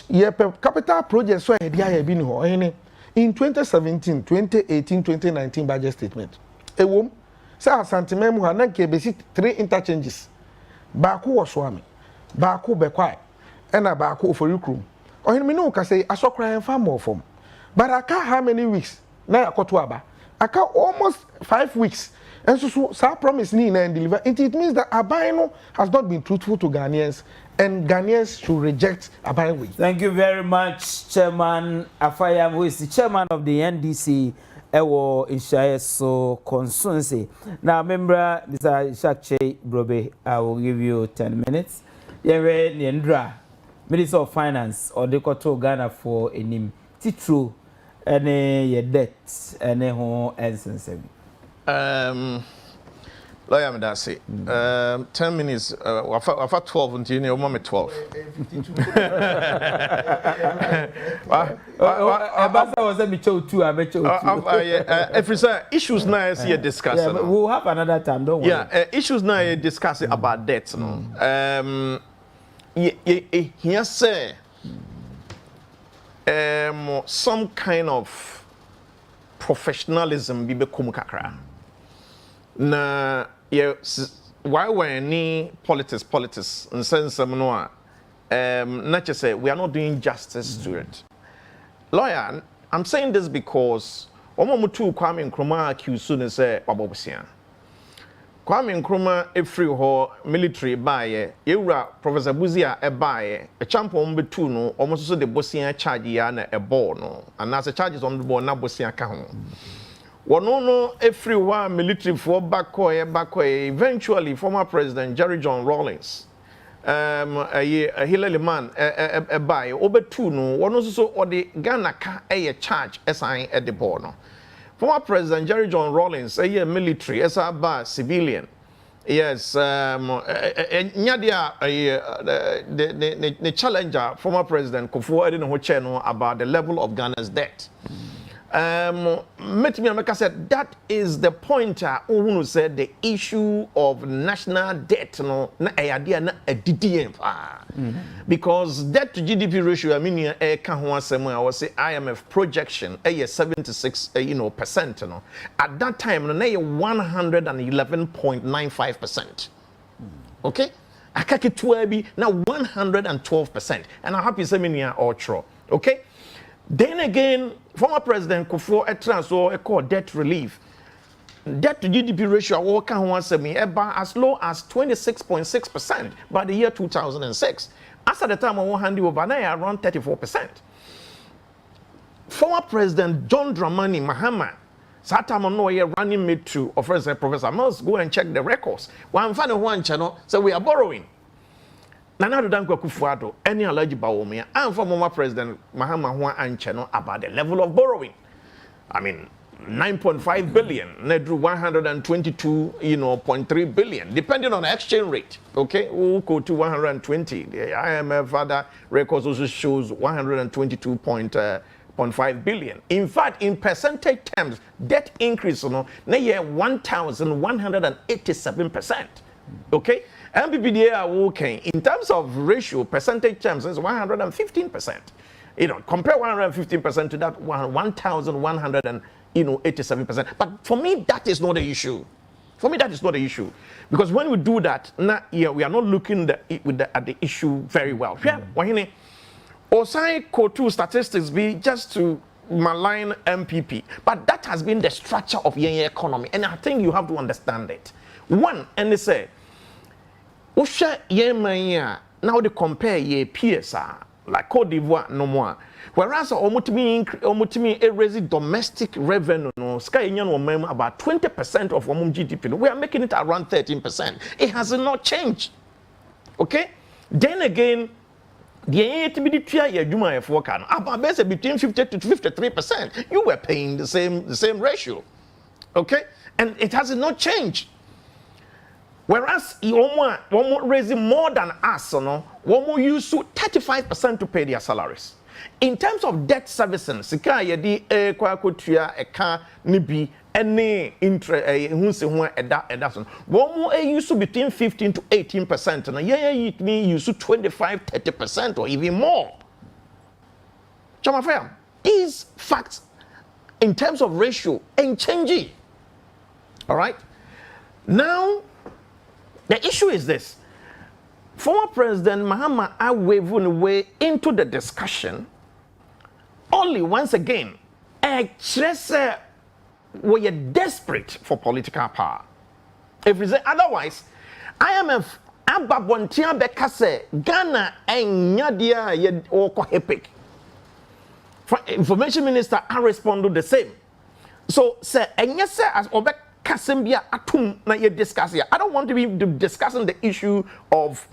year capital projects so the year been Ohene in 2017, 2018, 2019 budget statement. A wom say asanteme mu ha na ke besi 3 interchanges. Baako wo Swami, baako Bekwai, ena baako for Nkrumah. Ohene me no ka say asokra en fa more from. But aka how many weeks? Na yakoto aba aka almost 5 weeks And so promise ni and deliver. It means that Abaino has not been truthful to Ghanaians, and Ghanaians should reject Abaino. Thank you very much, Chairman Afayam, who is the chairman of the NDC. Ewo Nhyieaso constituency. Now, member Mr. Ishaq Kyei-Brobbey, I will give you 10 minutes. Yewe Nyendra, Minister of Finance, or the Koto Ghana for enim titru any ye debt any ho ensense. Lawyer Medasi, 10 minutes, I've 12 until you moment 12. If it's issues now, I see a discussion. We'll have another time, don't worry. Yeah, issues now I discuss about debts. Here say some kind of professionalism be become kakra. Na why we any politics in sense not just say we are not doing justice to it. Lawyer, I'm saying this because Omomutu Kwame Nkrumah accused and say Babobusia. Kwame Nkrumah every ho military buy Eura Professor Buzia a buy a champion betuno almost so the Bosnia charge yana a ball no and as the charges on the board na Bosnia kahon. No, everyone military for backway. Eventually, former President Jerry John Rawlings, a Hillary man, a buy over two no one also or the Ghana a charge SI at the board. Former President Jerry John Rawlings, a year military, as a bar civilian. Yes, Nhyieaso, the challenger, former President Akufo Addo about the level of Ghana's debt. America said that is the pointer who said the issue of national debt no na idea na DDM because debt to GDP ratio I mean I was say IMF projection 76% no at that time no 111.95%. Okay, akake tuabi na 112% and I happy say me or true. Okay. Then again, former President Akufo Addo called debt relief. Debt to GDP ratio as low as 26.6% by the year 2006. As at the time of hand over around 34%. Former President John Dramani Mahama, Satam no running mate to of Professor. I must go and check the records. One channel, so we are borrowing. Nana Akufo Addo, any eligible me, and former President Mahama and channel about the level of borrowing. I mean, 9.5 billion, nedru 122.3 billion, depending on the exchange rate. Okay, we'll go to 120. The IMF other records also shows 122.5 billion. In fact, in percentage terms, debt increase on 1,187%. Okay. MPPDA are working in terms of ratio, percentage terms, is 115%. You know, compare 115% to that 1,187%. But for me, that is not the issue. For me, that is not the issue. Because when we do that, we are not looking at the issue very well. Yeah, Ohene, Osai Kotu statistics be just to malign MPP. But that has been the structure of your economy. And I think you have to understand it. One, and they say, now they compare ye peers like Cote d'Ivoire no more. Whereas omutimi raise domestic revenue no sky about 20% of GDP. We are making it around 13%. It has not changed. Okay? Then again, the about between 50 to 53%. You were paying the same ratio. Okay? And it has not changed. Whereas you raising more than us, one more use 35% to pay their salaries. In terms of debt servicing, sika yedi kwakotua eka nibi any interest one more use between 15 to 18%. And it use 25-30% or even more. Afayam, these facts in terms of ratio ain't changing. All right. Now, the issue is this. Former President Mahama are waving away into the discussion only once again. We are desperate for political power. If it's otherwise, IMF ababontia beka say Ghana enya dia ye oko HIPC. Information minister I responded the same. So say enya say as obek kasembia atum na ye discuss here. I don't want to be discussing the issue of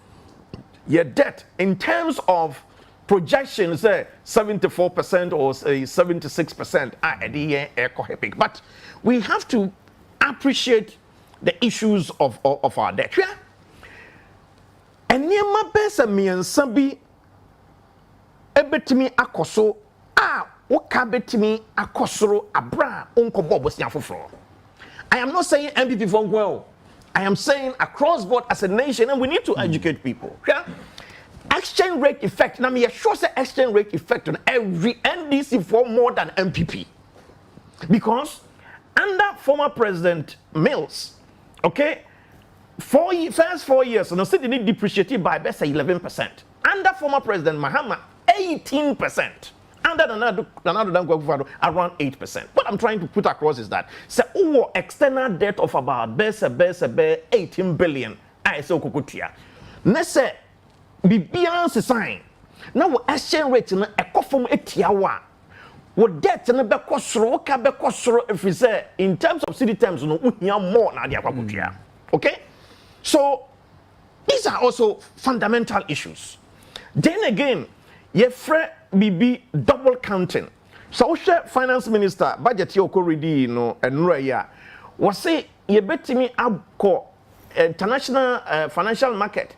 your debt in terms of projections, say 74% or say 76% at the year eco HIPC. But we have to appreciate the issues of our debt. Yeah? And near my best miensa bi ebetimi akoso woka betimi akosoro abra unko bobo siafofro. I am not saying MPP for well. I am saying across board as a nation, and we need to educate people. Yeah? Exchange rate effect. Now, me sure say exchange rate effect on every NDC for more than MPP, because under former President Mills, okay, first 4 years, and the city need depreciated by best 11%. Under former President Mahama, 18%. Under Akufo Addo, around 8%. What I'm trying to put across is that external debt of about 18 billion. I say okukutia. Nese bibian se sign. Now exchange rate na ekofom etiawa. Wo debt na be kosoro ka be kosoro if we say in terms of city terms no uhia more na dia kwakutia. Okay? So these are also fundamental issues. Then again, ye fre bibi double counting. So finance minister budget yo ko ready no enro ya. Was say ye betimi abko international financial market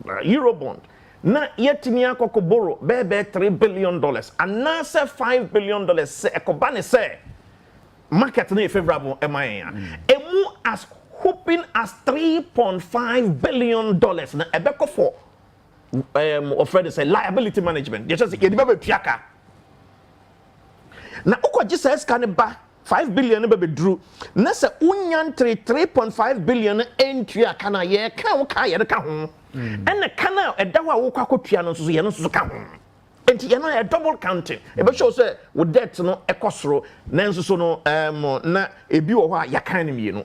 Eurobond na yetimi akoko borrow bebe $3 billion and na say $5 billion say ekobane say market na favorable MIA. Emu as hoping as $3.5 billion na ebeko for Fred say liability management. They just say yedibe tuaka. Na ukwa Jesus can ba 5 billion be drew. Na say unyan 3.5 billion entry kana ye kan wo ka ye ka ho. And the kana edawa wo kwa kotua no so ye no so ka ho. Enti ye no e double counting. E be show say wo debt no ekosoro na nso so no na ebi wo ho a ya kan ne no.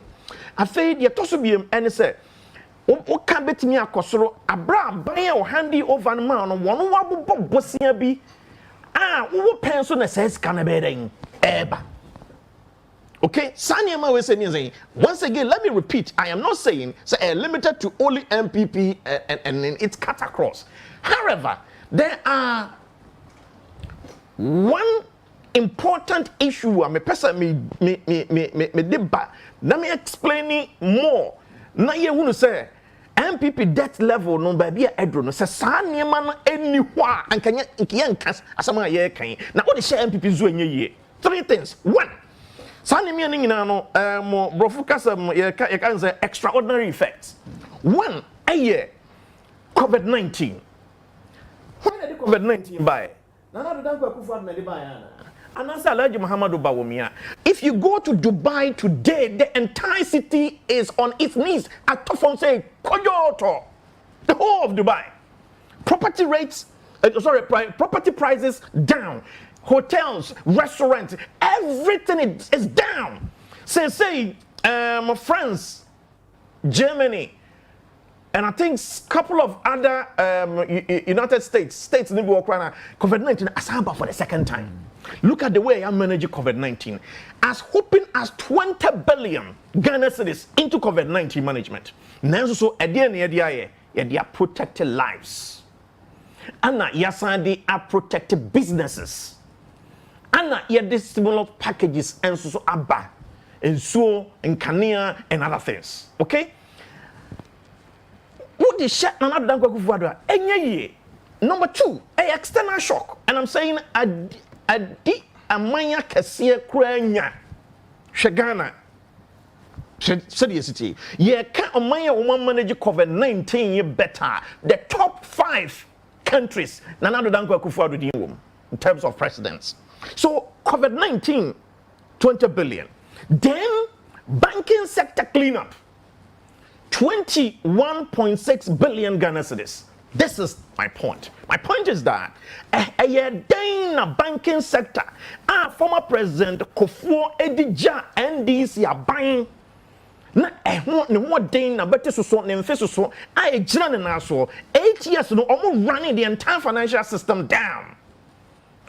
Afei ye toso biem ene say o ka betimi akosoro abra ban o handi over no ma no wono wabobo bosia bi wo pen so na says can be den eba. Okay, Sanyama we say once again, let me repeat, I am not saying say limited to only MPP and it's cut across. However, there are one important issue me person me deba. Let me explain it more. Na ye hunu say MPP debt level no baby edro no say sa niema no eni ho a ankanya nkiye nka asama ye kan na what the share MPP zo enye ye. Three things. One, sa niema ni nyina no brofu kasa ye kan say extraordinary effects. One, COVID-19. When did COVID-19 buy? Na do danko Akufo Addo na dey buy ana. Anasa Alhaji Muhammadu Bawumia. If you go to Dubai today, the entire city is on its knees. At say Koyoto, the whole of Dubai. Property rates, property prices down. Hotels, restaurants, everything is down. Say France, Germany, and I think a couple of other United States in COVID-19 asamba for the second time. Look at the way I manage COVID-19. As hoping as 20 billion Ghana cedis into COVID-19 management. Now so at the end they are protected lives. And they are protected businesses. And the stimulus packages and so abba and so and Kania and other things. Okay? What is shut na dan Akufo Addo enye. Number 2, a external shock. And I'm saying adi amanya kese kuranya Ghana said city ye ka amanya wo manage COVID-19 ye better the top 5 countries na dan Akufo Addo din wom in terms of presidents. So COVID-19 20 billion, then banking sector cleanup 21.6 billion Ghana cedis. This is my point. My point is that a banking sector, former President Akufo Addo NDC are buying na ne ho den na bete so ne mfe so a ejira ne na so 8 years no almost running the entire financial system down.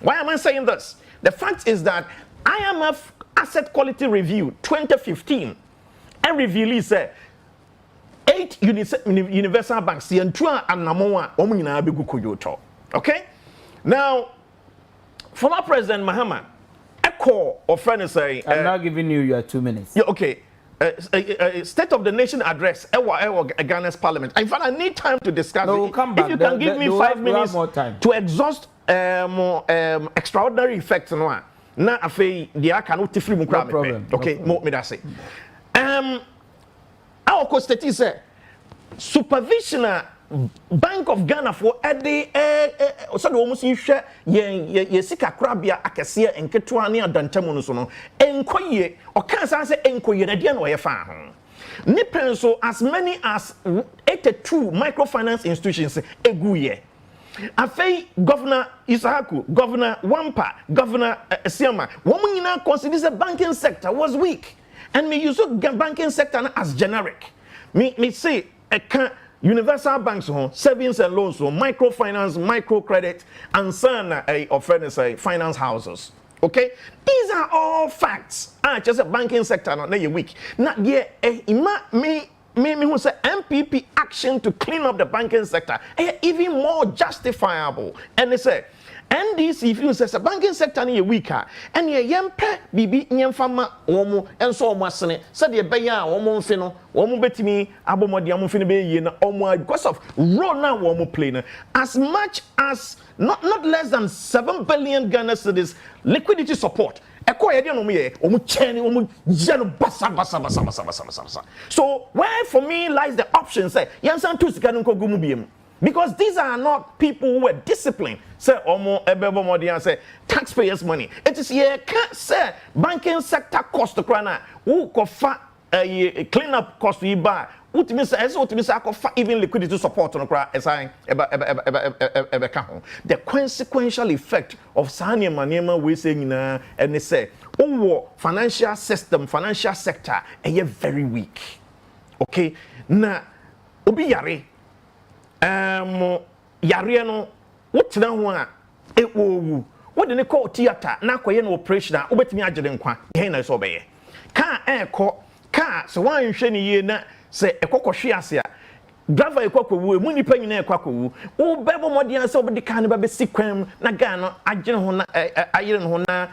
Why am I saying this? The fact is that IMF Asset Quality Review 2015 and reveal say 8 universal banks the entua anamoa omo nyina begu koyoto. Okay? Now former President Mahama echo of friend say I'm not giving you your 2 minutes. Yeah, okay. State of the Nation address Ghana's parliament. In fact, I need time to discuss no, it. We'll come back. If you can give me 5 minutes to exhaust extraordinary effects no na afei dia cannot free mu kra me. Okay, mo me that say. Our constitution say supervision Bank of Ghana for ede so de omo si hwe ye sika krabia akese enketo ane adantamu no so no enkoye o kan san say enkoye na de na o ye fa ho ni penso as many as 82 microfinance institutions eguye afei governor Ishaq, governor Wampa, governor Siama woman nyina consider the banking sector was weak and me use banking sector as generic me say universal banks, savings and loans, microfinance, microcredit, and certain finance houses. Okay, these are all facts. Just a banking sector not weak. Not yet. Me who say MPP action to clean up the banking sector even more justifiable. And they say. NDC if you say the banking sector ni weaker and ye yempe bibi nyemfama womo enso omasene said ye beya womo mfe no womo betimi abomodi amfe no be ye na omo because of role na womo play na as much as not less than 7 billion Ghana cedis liquidity support eko ye de no mo ye omo cheni omo jeno basa. So where for me lies the option say yansan to sika no kogu mu biem. Because these are not people who were disciplined. Say, say taxpayers' money. It is here, can't say banking sector cost the crana. Who cofa clean up cost we buy. What means even liquidity support on the crowd as I the consequential effect of Sanya Manema we saying and they say, oh, financial system, financial sector, very weak. Okay, now, Obi yare no wotena ho a ewowu wode ne call theater na akoye no operation a obetimi agede nkwa ye na so beye ka ka so wan hwe ne ye na se ekokohwe ase a driver ekokowu mu nipa nyina ekokowu wo bebo modian se obedi ka ne ba be sikwam na ga no agene ho na ayere no ho na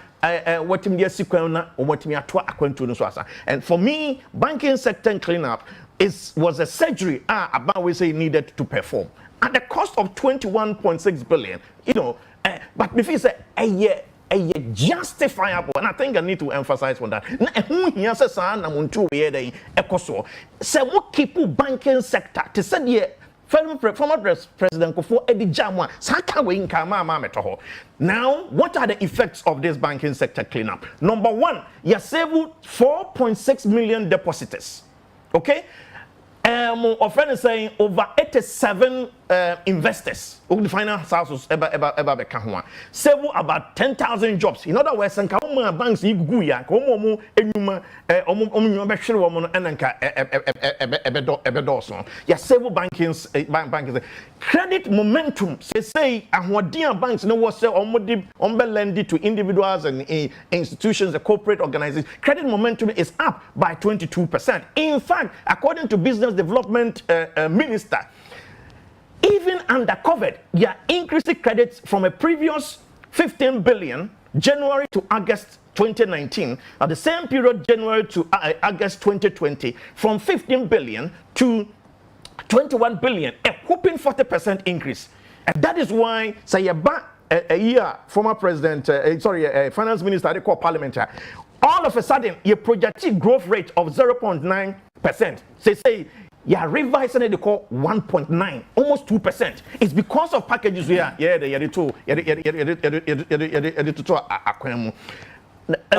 watim dia sikwam na obetimi ato akwantu no so asa. And for me banking sector clean up was a surgery about we say needed to perform at the cost of 21.6 billion, you know, but if you say a justifiable, and I think I need to emphasize on that. Who here says na muntu we dey ekoso say what keep banking sector to say the former President Akufo Addo jamwa saka we nka ma meto. Now what are the effects of this banking sector cleanup? Number 1, you save 4.6 million depositors. Okay, our friend is saying over 87 investors who the finance houses ever save about 10,000 jobs. In other words, and banks you ya enuma ya save banking credit momentum say banks no was lending to individuals and institutions, the corporate organizations. Credit momentum is up by 22%. In fact, according to Business Development Minister, even under COVID, you are increasing credits from a previous 15 billion January to August 2019, at the same period January to August 2020, from 15 billion to 21 billion, a whopping 40% increase. And that is why Sayaba a year former president, finance minister, they call parliamentary, all of a sudden you projected growth rate of 0.9%. Say yeah, revising it, they call 1.9, almost 2%. It's because of packages here.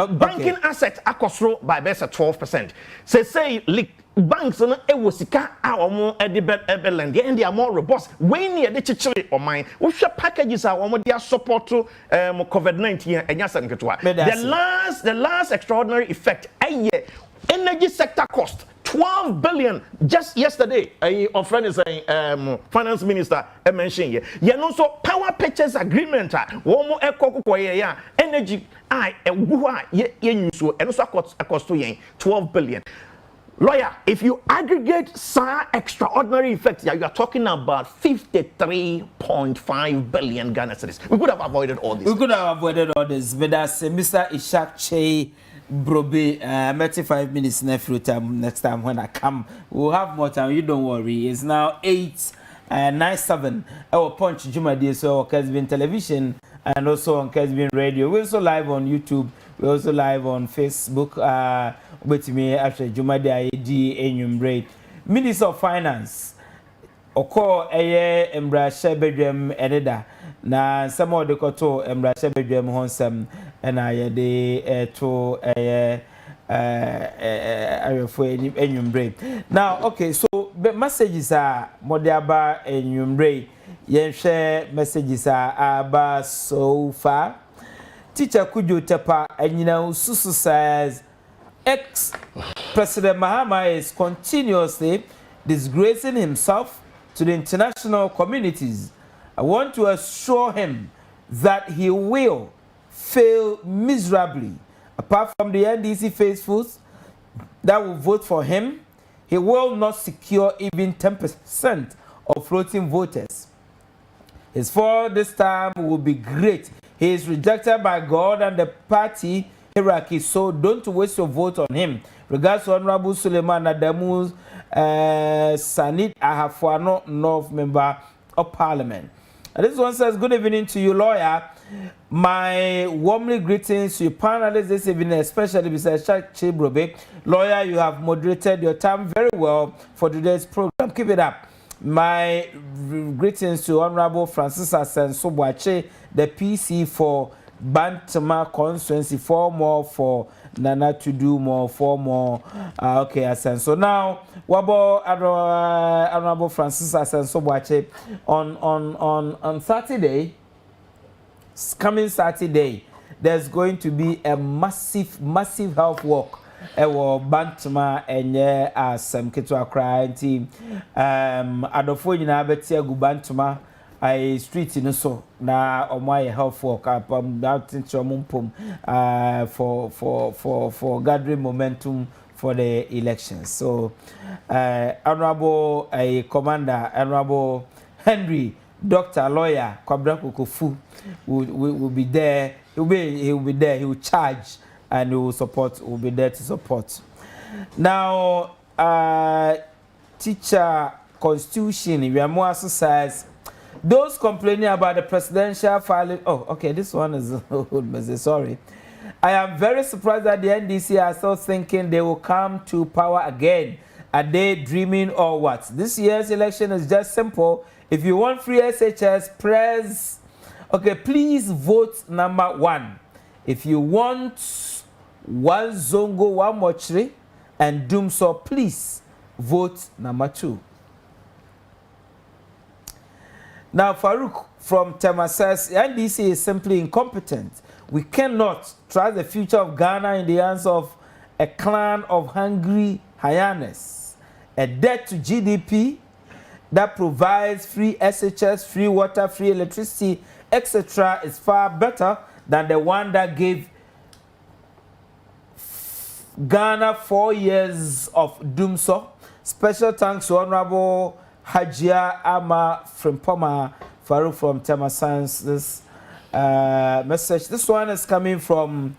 Banking assets are cost by best at 12%. Say banks no ewosika awomo edebelend and they are more robust when near the chichiri or mine we share packages awomo they support to COVID-19 and the last extraordinary effect energy sector cost 12 billion just yesterday. Our friend is saying, finance minister mentioned here. Yeah, also power purchase agreement. One more energy. And also cost to 12 billion. Lawyer, if you aggregate some extraordinary effects, you are talking about 53.5 billion Ghana cedis. We could have avoided all this. We could have avoided all this, but that's Mr. Ishaq Kyei-Brobbey. 35 minutes next time when I come. We'll have more time. You don't worry. It's now 8:97. Our Punch Jumadi, so Kessben television and also on Kessben radio. We're also live on YouTube. We're also live on Facebook. With me after Jumadi ID Enyumbre. Minister of Finance. Oko eye embrashe bedwem eneda. Na some of the koto embrashe bedwem honsem ena ye de to ayefo Enyumbre. Now, okay, so the messages are modiaba Enyumbre. Yen share messages are aba so far. Teacher Kujo Tepa Enyina Susu says ex-President Mahama is continuously disgracing himself to the international communities. I want to assure him that he will fail miserably. Apart from the NDC faithfuls that will vote for him, he will not secure even 10% of floating voters. His fall this time will be great. He is rejected by God and the party hierarchy, so don't waste your vote on him. Regards to Honorable Suleiman Adamu Sanit Ahafwano, North Member of Parliament. And this one says, good evening to you, lawyer. My warmly greetings to you panelists this evening, especially Mr. Ishaq Kyei-Brobbey. Lawyer, you have moderated your time very well for today's program. Keep it up. My greetings to Honorable Francis Asenso-Boakye, the PC for Bantama constituency, 4 more for Nana to do more, 4 more. Okay, Asenso. Now, what about Honorable Francis Asenso-Boakye on Saturday? Coming Saturday, there's going to be a massive health walk. Ewo Bantama enye asem keto akra nti adofo nyina betia gu Bantama I street no so na omo health work apam that mpom for gathering momentum for the elections. So honorable commander, honorable Henry, doctor, lawyer Kwabra Kokofu will be there. He will be there. He will charge and he will support. Will be there to support. Now, teacher constitution. Nhyieaso says those complaining about the presidential filing. Oh, okay. This one is old. Sorry. I am very surprised that the NDC are still thinking they will come to power again. Are they dreaming or what? This year's election is just simple. If you want free SHS, press. Okay, please vote number 1. If you want one Zongo, one Mochri, and Dumso, please vote number 2. Now, Farouk from Tema says, NDC is simply incompetent. We cannot trust the future of Ghana in the hands of a clan of hungry hyenas. A debt to GDP that provides free SHS, free water, free electricity, etc. is far better than the one that gave Ghana 4 years of doomso. Special thanks to Honorable Hajia Ama Frimpoma Farouk from Tema Science. This message. This one is coming from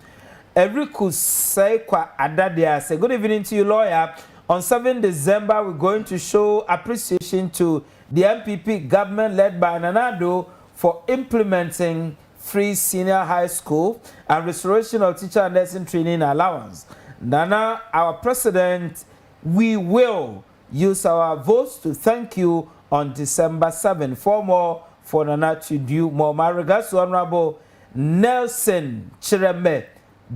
Eriku Seikwa Adadia. Say good evening to you, lawyer. On 7 December, we're going to show appreciation to the MPP government led by Nana Addo for implementing free senior high school and restoration of teacher and nursing training allowance. Nana, our president, we will use our votes to thank you on December 7. 4 more for Nana to do more. My regards to Honorable Nelson Chireme,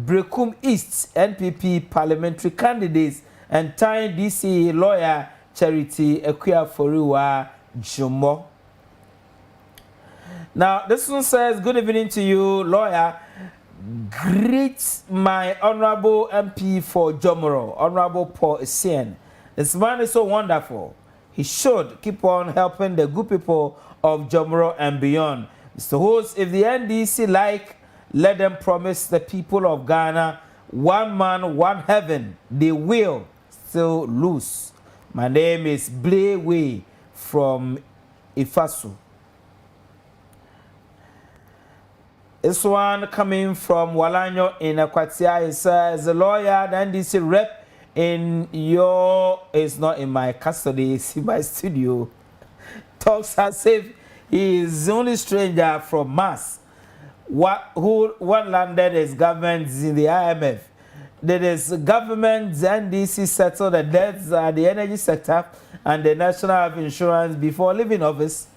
Brekum East NPP parliamentary candidates, and Tyne DC lawyer Charity Equia Foriwa Jumo. Now, this one says, good evening to you, lawyer. Greet my honorable MP for Jomoro, Honorable Paul Essien, This man is so wonderful. He should keep on helping the good people of Jomoro and beyond. Mr. Host, if the NDC like, let them promise the people of Ghana one man, one heaven. They will still lose. My name is Blewe from Ifasu. This one coming from Walanyo in Akwatia. It says, the lawyer, the NDC rep in your, it's not in my custody, it's in my studio, talks as if he is the only stranger from Mars. What landed his government in the IMF? That is government, the NDC settled the debts at the energy sector and the National Health Insurance before leaving office.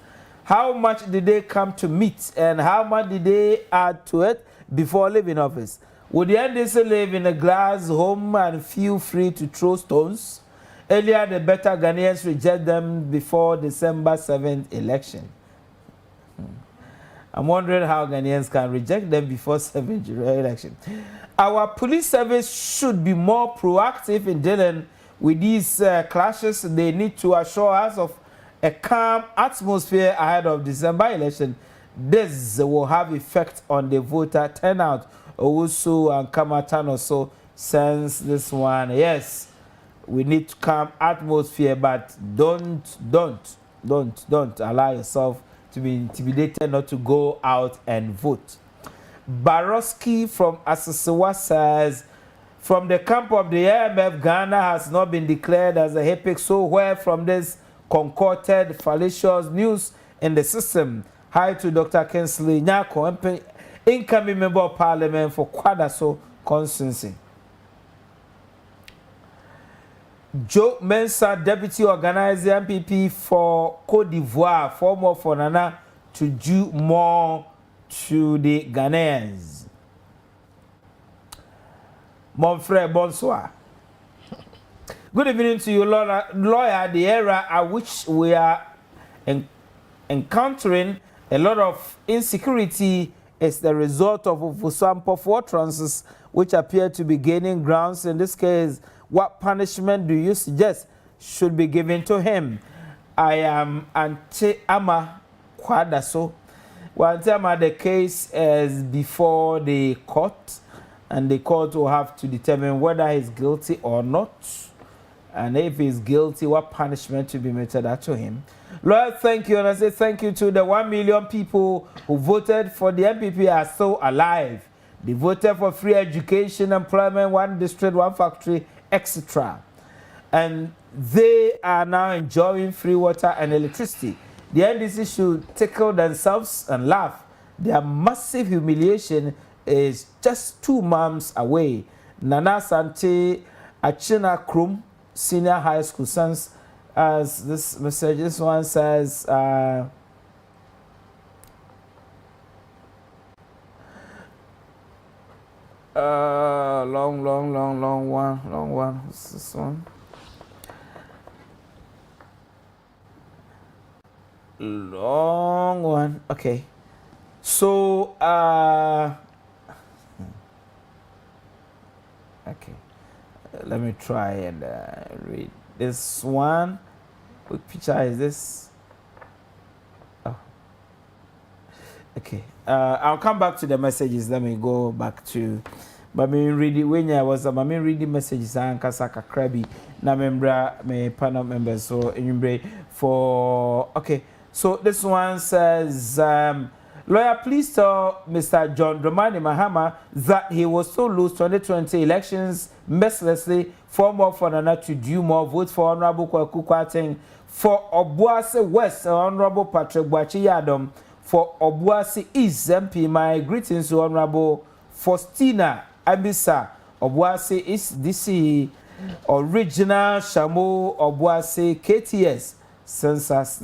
How much did they come to meet and how much did they add to it before leaving office? Would the NDC live in a glass home and feel free to throw stones? Earlier, the better Ghanaians reject them before December 7th election. I'm wondering how Ghanaians can reject them before 7th election. Our police service should be more proactive in dealing with these clashes. They need to assure us of a calm atmosphere ahead of December election. This will have effect on the voter turnout. Owusu and Kamatan also sense this one. Yes, we need calm atmosphere, but don't allow yourself to be intimidated not to go out and vote. Baroski from Asisiwa says, from the camp of the IMF, Ghana has not been declared as a HIPC, so where from this concocted fallacious news in the system? Hi to Dr. Kingsley Nyako, incoming member of parliament for Kwadaso constituency. Joe Mensah, deputy organizer MPP for Côte d'Ivoire, former for Nana to do more to the Ghanaians. Mon frère, bonsoir. Good evening to you, lawyer. The era at which we are encountering a lot of insecurity is the result of Ufusampo utterances which appear to be gaining grounds. In this case, what punishment do you suggest should be given to him? I am Ahomka-Lindsay. Well, the case is before the court, and the court will have to determine whether he's guilty or not. And if he's guilty, what punishment to be meted out to him. Lord, thank you. And I say thank you to the 1 million people who voted for the MPP are still alive. They voted for free education, employment, one district, one factory, etc. And they are now enjoying free water and electricity. The NDC should tickle themselves and laugh. Their massive humiliation is just 2 months away. Nana Sante Achina Krum Senior High School sons, as this message, this one says, long one. What's this one? Long one. Okay. So, okay. Let me try and read this one. What picture is this? Oh. Okay. I'll come back to the messages. Let me go back to. But me read it when I was me reading messages and kasaka crabby. Na membra me panel members so in for okay. So this one says, lawyer, please tell Mr. John Dramani Mahama that he will still lose 2020 elections mercilessly for more for Nana to do more votes for Honorable Kwaku for Obuasi West, Honorable Patrick Bwachiyadom, for Obuasi East MP. My greetings to Honorable Faustina Abisa, Obuasi East DC, Original Shamu Obuasi KTS. Census.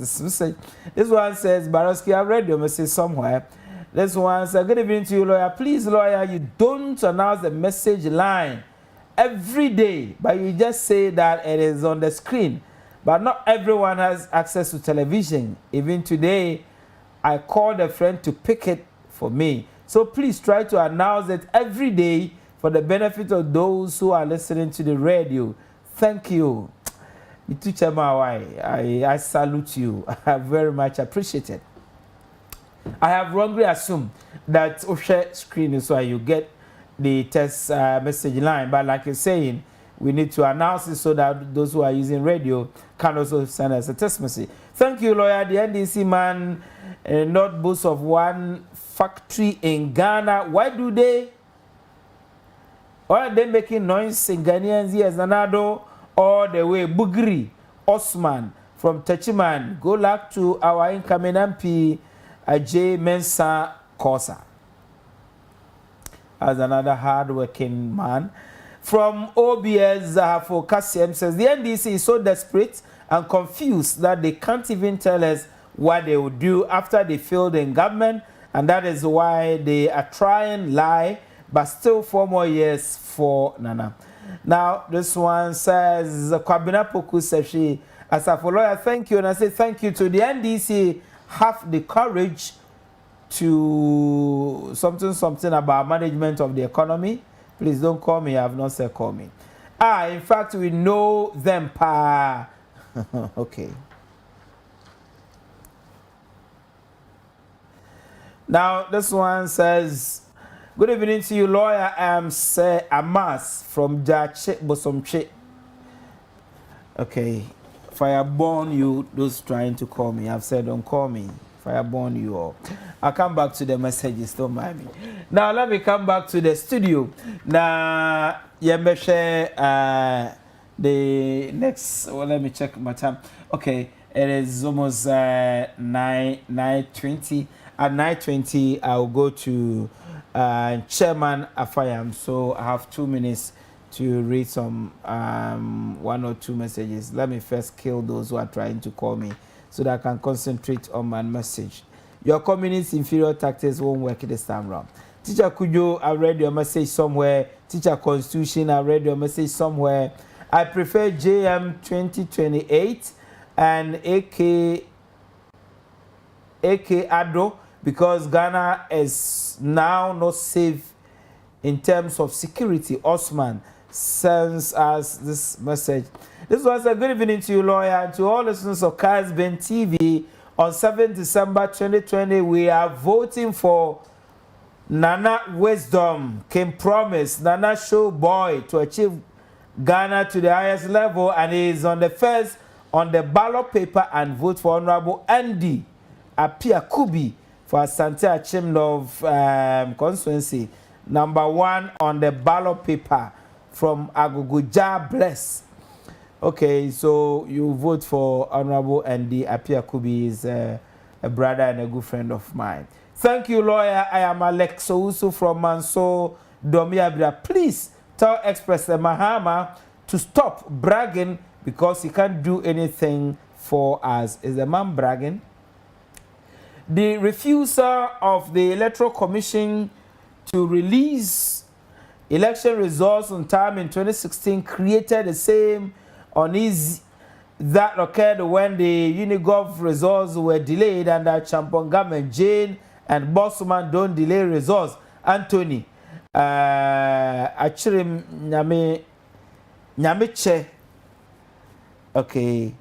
This one says, Baroski, I read your message somewhere. This one says, good evening to you, lawyer. Please, lawyer, you don't announce the message line every day, but you just say that it is on the screen. But not everyone has access to television. Even today, I called a friend to pick it for me. So please try to announce it every day for the benefit of those who are listening to the radio. Thank you. teacher I salute you. I very much appreciate it. I have wrongly assumed that Oshe screen is why you get the text message line, but like you're saying, we need to announce it so that those who are using radio can also send us a text message. Thank you, lawyer. The NDC man not boast of one factory in Ghana. Why are they making noise in Ghanaians? Yes, Nanado, all the way Bugri, Osman from Techiman. Go back to our incoming MP, Ajay Mensa Kosa. As another hard-working man. From OBS, for Cassium says, the NDC is so desperate and confused that they can't even tell us what they will do after they failed in government, and that is why they are trying lie, but still 4 more years for Nana. Now, this one says, Kwabena Poku Seshi, as a lawyer, thank you, and I say thank you to the NDC, have the courage to something about management of the economy. Please don't call me. I have not said call me. In fact, we know them pa. Okay. Now, this one says, good evening to you, lawyer. I am Sir Amas from Jache Bosomche. Okay. Fireborn, you, those trying to call me. I've said don't call me. Fireborn, you all. I'll come back to the messages, don't mind me. Now, let me come back to the studio. Now, the next, well, let me check my time. Okay, it is almost 9:20. At 9:20, I'll go to Chairman Afayam. So I have 2 minutes to read some 1 or 2 messages. Let me first kill those who are trying to call me so that I can concentrate on my message. Your community's inferior tactics won't work this time round. Teacher Kujo, I read your message somewhere. Teacher Constitution, I read your message somewhere. I prefer JM 2028 and AK Addo because Ghana is now not safe in terms of security. Osman sends us this message. This was a good evening to you, lawyer, and to all listeners of Kessben TV. On 7th December 2020, we are voting for Nana Wisdom, King Promise, Nana Show Boy to achieve Ghana to the highest level, and he is on the first on the ballot paper and vote for Honorable Andy Apiakubi for Asante Achimlov constituency. Number 1 on the ballot paper from Aguguja Bless. Okay, so you vote for Honorable Andy Apiakubi, is a brother and a good friend of mine. Thank you, lawyer. I am Alex Ousu from Manso Domiabra. Please tell Express Mahama to stop bragging because he can't do anything for us. Is the man bragging? The refusal of the Electoral Commission to release election results on time in 2016 created the same unease that occurred when the Unigov results were delayed under Champon government. Jane and Bossman don't delay results. Anthony, Achirim Nyamiche, okay,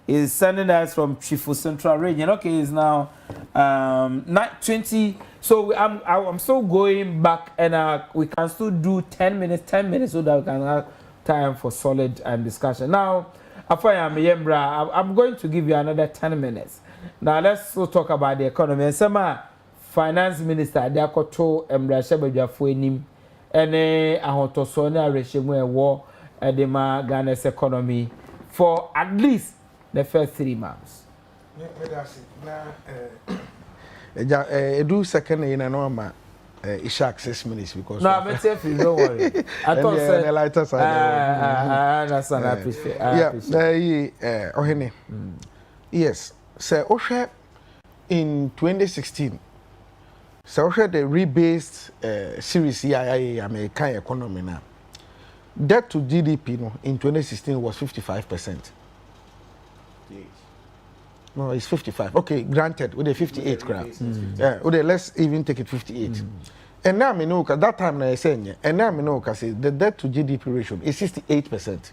is sending us from Chifu Central Region. Okay, it's now 9:20. So I'm still going back, and we can still do 10 minutes, so that we can have time for solid discussion. Now, Afayam Yembra, I'm going to give you another 10 minutes. Now, let's still talk about the economy. And some finance minister, they are called Embra Shebejafuenim, and Ahontosona Reshimwe war at the Ghana's economy for at least the first 3 months. Do second in a normal Ishaq 6 minutes because no, I'm safe, don't worry. I thought the lighter side. I understand. I appreciate. Ohene. Yes, Sir Osha in 2016. Sir Osha the rebased series CII American economy now. Debt to GDP no in 2016 was 55%. No, it's 55. Okay, granted, with a 58 grams. Okay, let's even take it 58. And now I know that that time I say, and now I know say the debt to GDP ratio is 68%.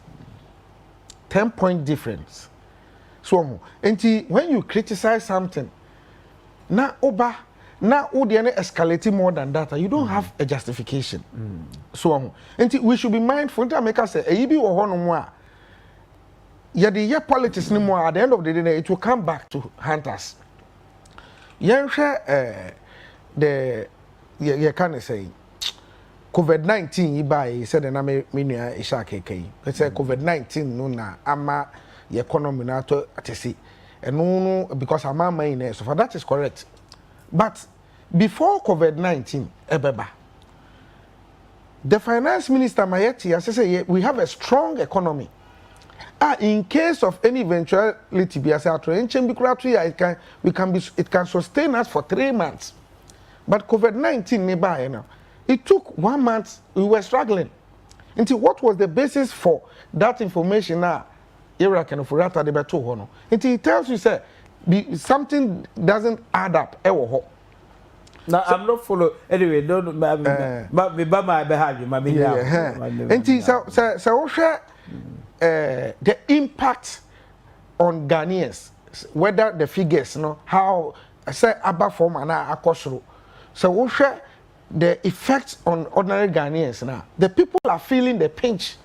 10-point difference. So, when you criticize something, now Udiane escalating more than that, you don't have a justification. So, we should be mindful to make us say, "Ebi ohonomwa." Yet politics no more. At the end of the day, it will come back to haunt us. The can say COVID-19 ibai said na me nua Ishaq kai. Let's say COVID-19 no na ama the economy na to atesi. And no because ama main so for that is correct. But before COVID-19 ebeba, the finance minister Mayeti has said we have a strong economy. In case of any eventuality, it can sustain us for 3 months. But COVID-19, it took 1 month. We were struggling. Until what was the basis for that information? Now, Until it tells you, say, something doesn't add up. Now, I'm not following. Anyway, don't. But my behavior, my behavior. The impact on Ghanaians, whether the figures, how say above form and akosro. So we share the effects on ordinary Ghanaians now. The people are feeling the pinch.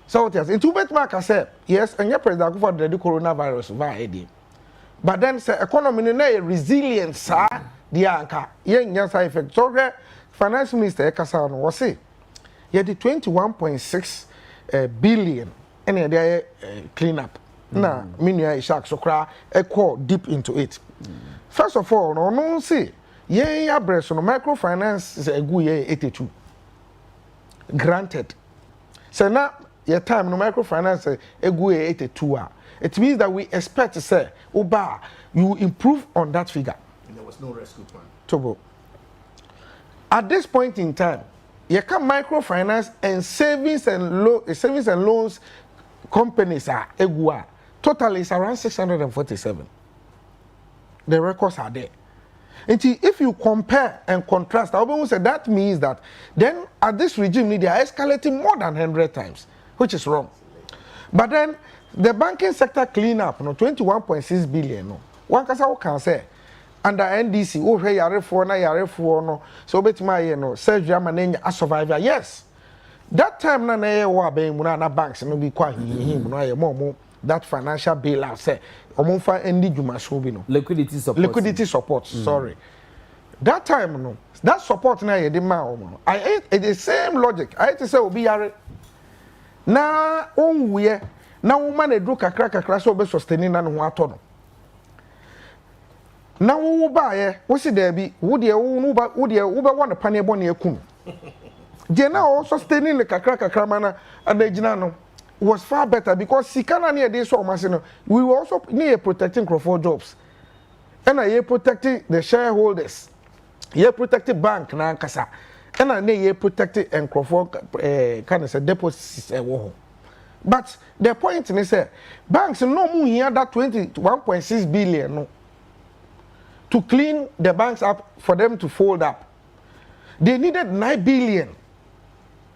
So it is. In 2 benchmark, I said yes, and your president for the coronavirus via. But then say economy no resilience, the anchor. Yes, effect. So finance minister Ekasa was say, yeah, the 21.6 billion and they clean up. Now, Nhyieaso so cry echo deep into it. First of all, no see, yeah, breast on microfinance is a good 82. Granted. So now your time no microfinance a good 82. It means that we expect to say, Oba, you improve on that figure. And there was no rescue plan. Tobo. At this point in time, you can microfinance and savings and loans companies are egua. Total is around 647. The records are there. And if you compare and contrast, I almost say that means that then at this regime they are escalating more than 100 times, which is wrong. But then the banking sector cleanup, 21.6 billion. One can say under NDC, oh hey, yare for no. So bet my surgery man a survivor. Yes, that time na wa be na banks no be quite him no more that financial bailout say omonfa endi dwuma so bi no liquidity support. Sorry, that time no that support na ye de ma omo. It the same logic. I to say obi yare na onwe na woman edu kakra so be sustaining na no ato no. Na wo ba ye wo si da bi wo de wo ba won the pane bo na ekum je na o sustaining the kakra mana adagina no was far better because sikana na dey so omase no we were also near protecting Nkrumah jobs and I protecting the shareholders, ye protecting bank na nkasa and I ye protecting Nkrumah kind of say deposits but the point is say banks no mu here that 21.6 billion no to clean the banks up for them to fold up. They needed 9 billion.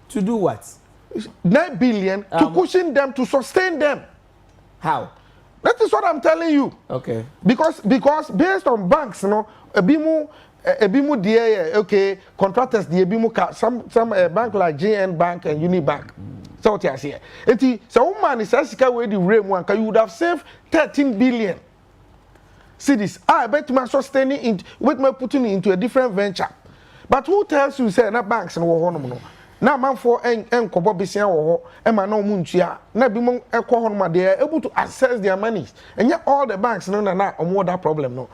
To do what? 9 billion to cushion them, to sustain them. How? That is what I'm telling you. Okay. Because based on banks, ebimu okay, contractors ebimu some bank like Gyan Bank and Unibank. So what you say? So woman is asking where the rate one, you would have saved 13 billion. See this, I bet my sustaining it with my putting it into a different venture. But who tells you say na banks no ho na man for enkobo besia wo ho e ma na omuntua na bi mo ekọ ho no they are able to access their money. And yet all the banks no na omo that problem no.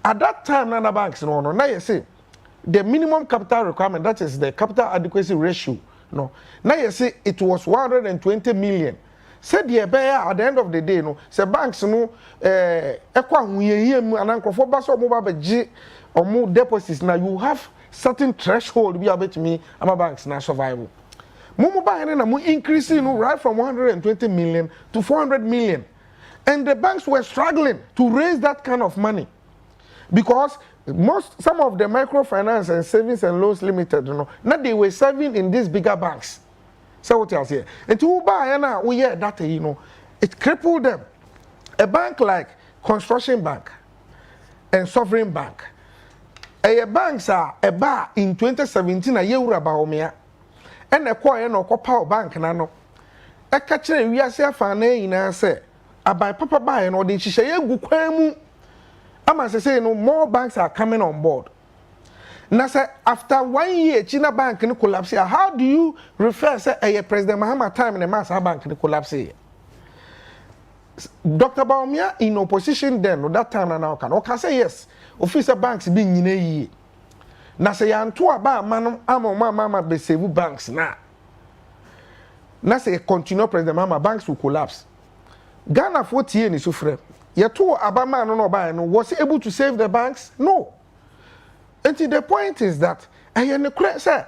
At that time na banks no na you say the minimum capital requirement, that is the capital adequacy ratio no. Now you say it was 120 million. Said the at the end of the day, no, say banks no ekwa huye mu anankrofo ba so mo ba beji omo deposits now you have certain threshold we about me ama banks na survival. Mo ba na mo increasing no right from 120 million to 400 million. And the banks were struggling to raise that kind of money. Because some of the microfinance and savings and loans limited, now they were serving in these bigger banks. So what you say? And to buy na we hear that you know it crippled them. A bank like Construction Bank and Sovereign Bank. A banks are a bar in 2017 a year about me. And a quiet no power bank nano. A catcher we are say fane in a say. I buy papa buy and or the shisha go kwemu. I must say no more banks are coming on board. Now say after 1 year China bank in collapse. How do you refer say a President Mahama time in the mass bank in collapse? Dr. Baumia in opposition then, no that time and now can say yes. Officer banks being in a year. Na say yanto aba man mama be save banks na. Na say continue President Mahama banks will collapse. Ghana 40 years is suffer. Yato aba man no buy no was he able to save the banks? No. And the point is that say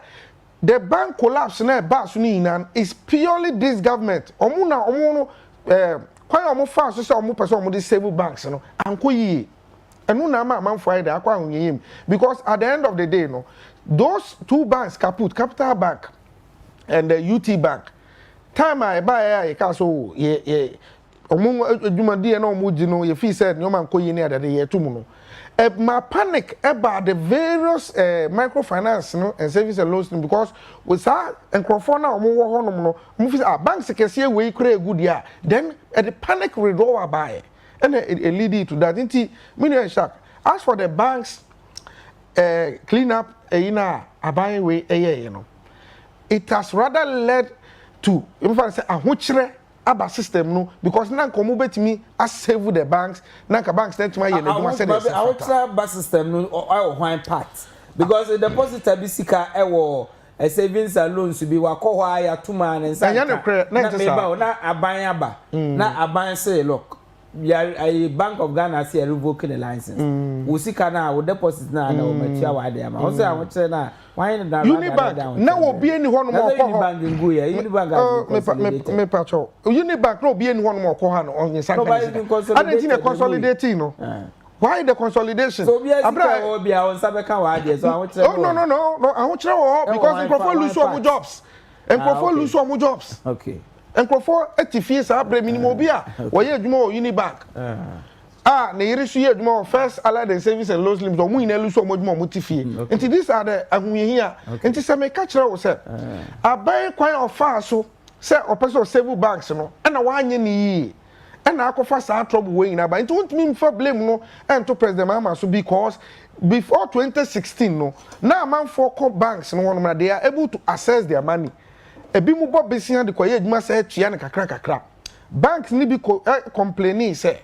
the bank collapse na ba suni is purely this government. Omo Quite almost fast, so almost person with save banks, no. Anko ye, and no na man Friday. Akwa because at the end of the day, no, those two banks kaput, Capital Bank and the UT Bank. Time I buy a castle, ye. Omo di no muji no. Ye fee said no man ko ye near that ye tumuno. My panic about the various microfinance no and service and loans because with that and Nkrumah no banks can see we create good year then the panic withdrawal by and it lead to that into Ishaq. As for the banks clean up buying way you know it has rather led to if I say aba system no because na nkomo betimi a save the banks na ka banks let my say the ba system no or one part because the depositor bi sika e a savings and loans be wa ko ho ya tuma na nsa na aban aba na aban say look a Bank of Ghana say revoke the license wo sika na wo deposit na na wo matua wa de ama wo say a wo kire na why na Unibank na obi eni ho no mo ko Unibank ngu ya Unibank me patcho Unibank no obi eni ho no mo ko ha no onye saka and consolidating no why the consolidation so obi a on sabeka wa de so I kire no I kire wo because Nkrumah lose some jobs Nkrumah lose some jobs okay Nkrumah etifie sa abre minimum obi a wo ye adwuma o Unibank na yiri su ye adwuma first allied and service and loans limit o mu ina lusu o mo adwuma o tifie nti these are the ahunhia nti se me ka kire wo se aban kwan ofa so se opeso save banks no na wa anye ni yi na akofa sa trouble we ina ba nti wontimi mfa blame no to President Mahama so because before 2016 no na man for banks no one they are able to access their money ebi mu bo besia de koye adwuma sa atua ne kakra banks ni bi complaining say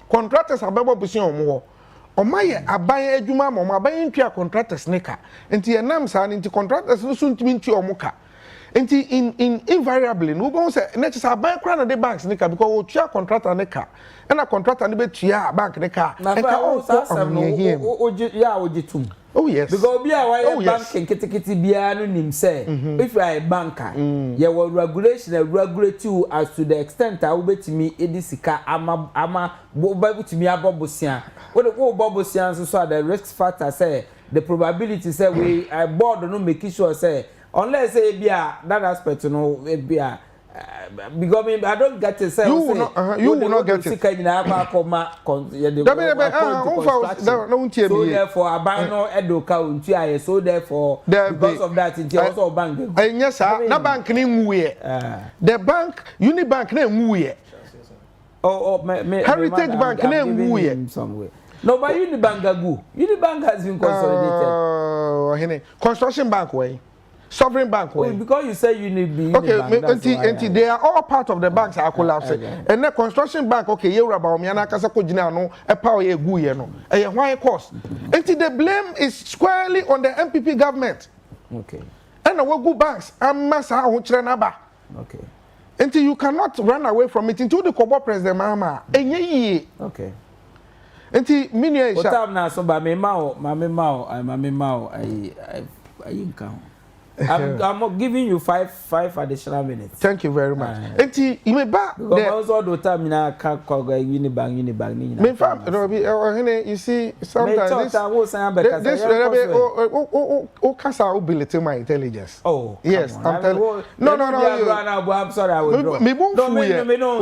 contractors abebo besia omo omaye aban adwuma ma aban ntua contractors ne ka enti enam sa nti contractors no so ntimi ntua omo ka enti in invariably no bon say na chisa aban kra na the banks ne ka because o tua contractor ne ka na contractor ne be tua bank ne ka e ka o sa no o jitum. Oh yes. Because be a bank and bia no nim say if you are a banker you will regulation and regulate you as to the extent I will betimi edisika ama betimi abobosia what bobosia so the risk factor say the probability say we board no make sure say unless say bia that aspect no bia because I don't get to say you will not get it. So therefore aban no edoka untua so therefore because of that it also bank yes sir na bank ni nwuye the bank Unibank na nwuye Heritage Bank na nwuye somewhere no but Unibank has been consolidated Ohene Construction Bank way Sovereign Bank way. Because you say Unibank. Okay, they are all part of the banks are collapsing. And the Construction Bank, okay, you about me and I can say no, a power ye gu ye no. Why cost? Until the blame is squarely on the MPP government. Okay. And the Wagu banks, I'm massa naba. Okay. Until you cannot run away from it until the Kobo President Mahama. Okay. Until Nhyieaso. What time now? So, my mao, I income. I'm giving you five additional minutes. Thank you very much. Enti you may back because also the time na ka Unibank ni. Me fam Ohene, you see sometimes this kasa ability my intelligence. Oh yes, I'm telling. No. I'm sorry, I will draw. No,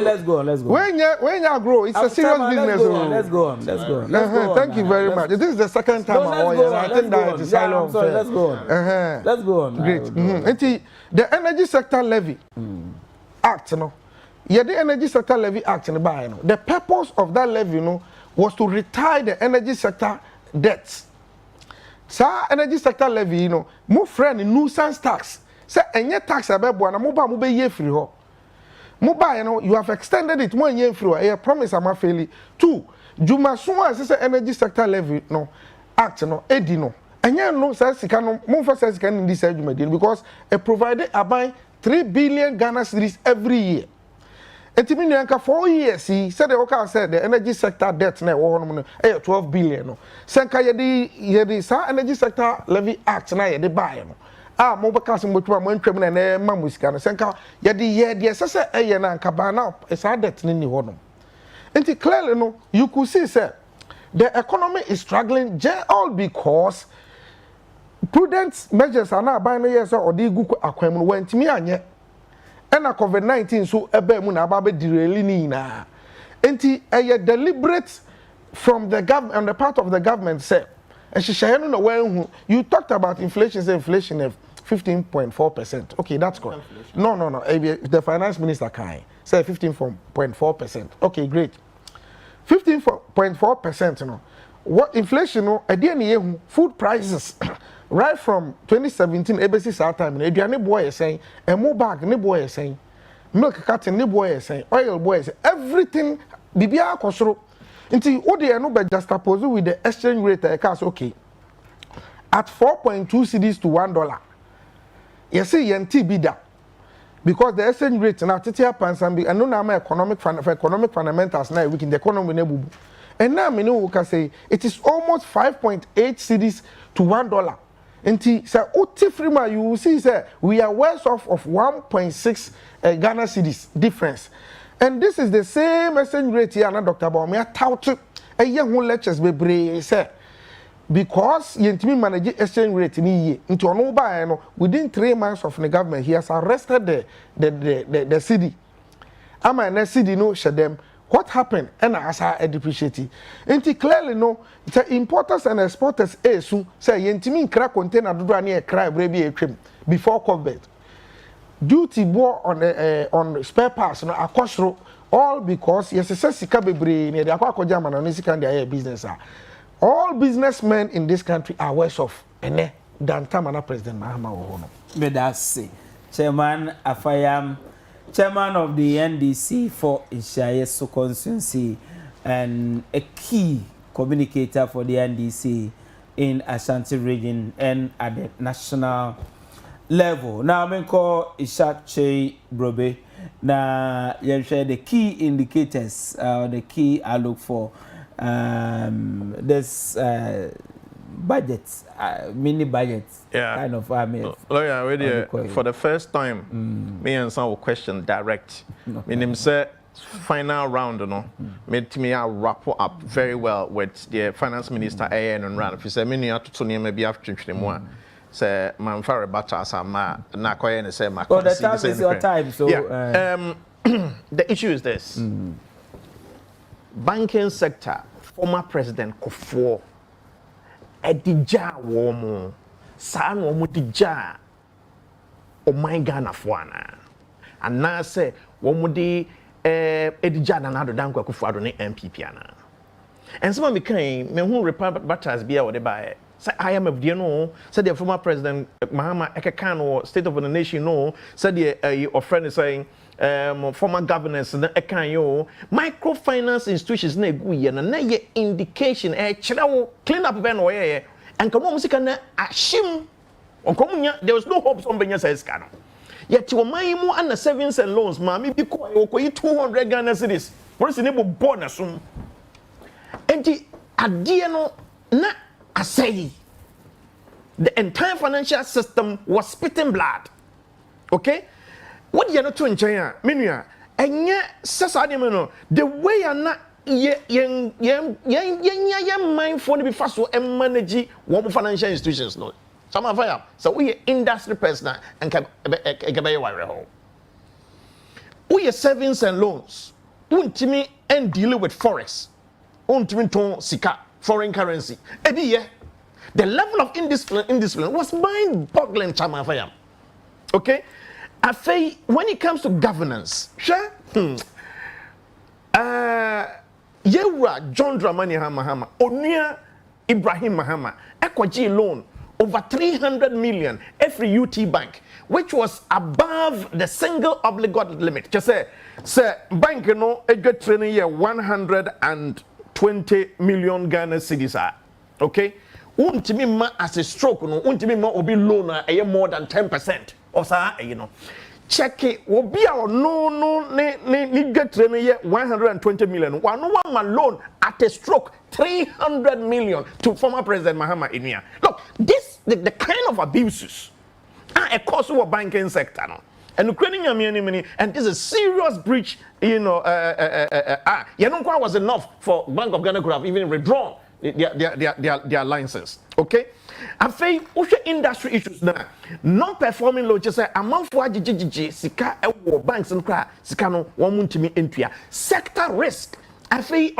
let's go. When you grow, it's a serious business. Let's go on. Thank you very much. This is the second time I think that it's silent. Let's go on. Let's go on. Great. The Energy Sector Levy Act, the Energy Sector Levy Act, the purpose of that levy, was to retire the energy sector debts. Sa energy sector levy, more friend nuisance tax. Say any tax abebo na mobile ye free ho. Mobile, you have extended it more year free. I promise I'm fairly. 2. Juma soon as energy sector levy act edino. And you know, says move says can in this argument because it provided about 3 billion Ghana cedis every year. It means 4 years. He said the energy sector debt now 12 billion. Senka yedi sa energy sector levy act na yedi buy no. Mobile casting much more criminal and mamuska. Senka yedi say na nkaba na it's a debt ni hono. And clearly no, you could see say the economy is struggling all because prudent measures are now buying years or the Guku Aquaman went me anye. And a COVID-19 so ebe mu na ababe derailing na. Enti a deliberate from the government on the part of the government say. And she share no when you talked about inflation, say inflation of 15.4%. Okay, that's good. No. The finance minister can say 15.4%. Okay, great. 15.4%, What inflation food prices right from 2017 ABC start time aduane boy is saying emo bag ne boy is saying milk carton ne boy is saying oil boy is saying everything bibia akosoro nti wo de no be juxtapose with the exchange rate okay at 4.2 cedis to $1 you see yenti bida because the exchange rate na tetia pansambi and no na economic fundamentals na week in the economy na bubu and now me know can say it is almost 5.8 cedis to $1. Nti say utifrima you will see say we are worse off of 1.6 Ghana cedis difference. And this is the same exchange rate here na Dr. Baumia tout who lectures bebre say because yentimi manage exchange rate ni ye nti ono ba no within 3 months of the government he has arrested the city. Ama na city no shedem. What happened? And as I depreciate it. Clearly no, the importers and exporters soon say yentimi crack container do any cry brebi before COVID. Duty bore on spare parts no akosro all because yes sika bebre ne de akwa German and sika their business are. All businessmen in this country are worse off than Tamana President Mahama Ohono. But that's Chairman Afayam, Chairman of the NDC for Nhyieaso constituency and a key communicator for the NDC in Ashanti region and at the national level. Now I'm call Ishaq Kyei-Brobbey. Now you share the key indicators, the key I look for this budget, mini budget, kind of. For the first time, me and some will question direct. Meaning, say final round, made me wrap up very well with the finance minister and Rand. If you say, "Me to maybe after more." Say, "Man, for a battle, sama na koye ne say ma." Oh, the time is your time, so. Yeah. The issue is this: banking sector. Former President Akufo Addo womo sa no mo dija o my Ghana foana and na say womo di edija na do danko Akufo Addo ne MPP ana and some me kan me hu Republic batters bia wo de bae say I am of the no said the former President Mahama ekeka no State of the Nation no said the your friend is saying former governance na ekan yo microfinance institutions na egu ye na ye indication clean up be no ye and come musika na ashim onkomunya there was no hopes on benya say ska no yet wo man mu ana savings and loans ma me bi ko 200 Ghana cedis what is the name bonus enti ade no na asai the entire financial system was spitting blood. Okay? What do you know to enjoy? Meaning, and yet, the way you're not mindful to be fast and manage one financial institutions. No, some of them. So we are industry person and can be a we are savings and loans. Untimi and deal with forex. Untimi ton sika foreign currency. The level of indiscipline was mind-boggling. Afayam. Okay, when it comes to governance, sure. Yewra John Dramani Mahama, Onia Ibrahim Mahama, Ekwaji loan over 300 million every UT bank, which was above the single obligor limit. Just say bank get training year 120 million Ghana cedis. Okay, untimi ma as a stroke no untimi ma obi loan more than 10% or so check it will be our no get training year 120 million. One man loan at a stroke 300 million to former President Mahama Inia. Look, this the kind of abuses are a cause of banking sector no. And Ukrainian and this is a serious breach, Yanunkwa was enough for Bank of Ghana could have even withdrawn their license. Okay? I think industry issues now. Non-performing loans just say Amankwah sika banks and sika no one want to me into sector risk. I think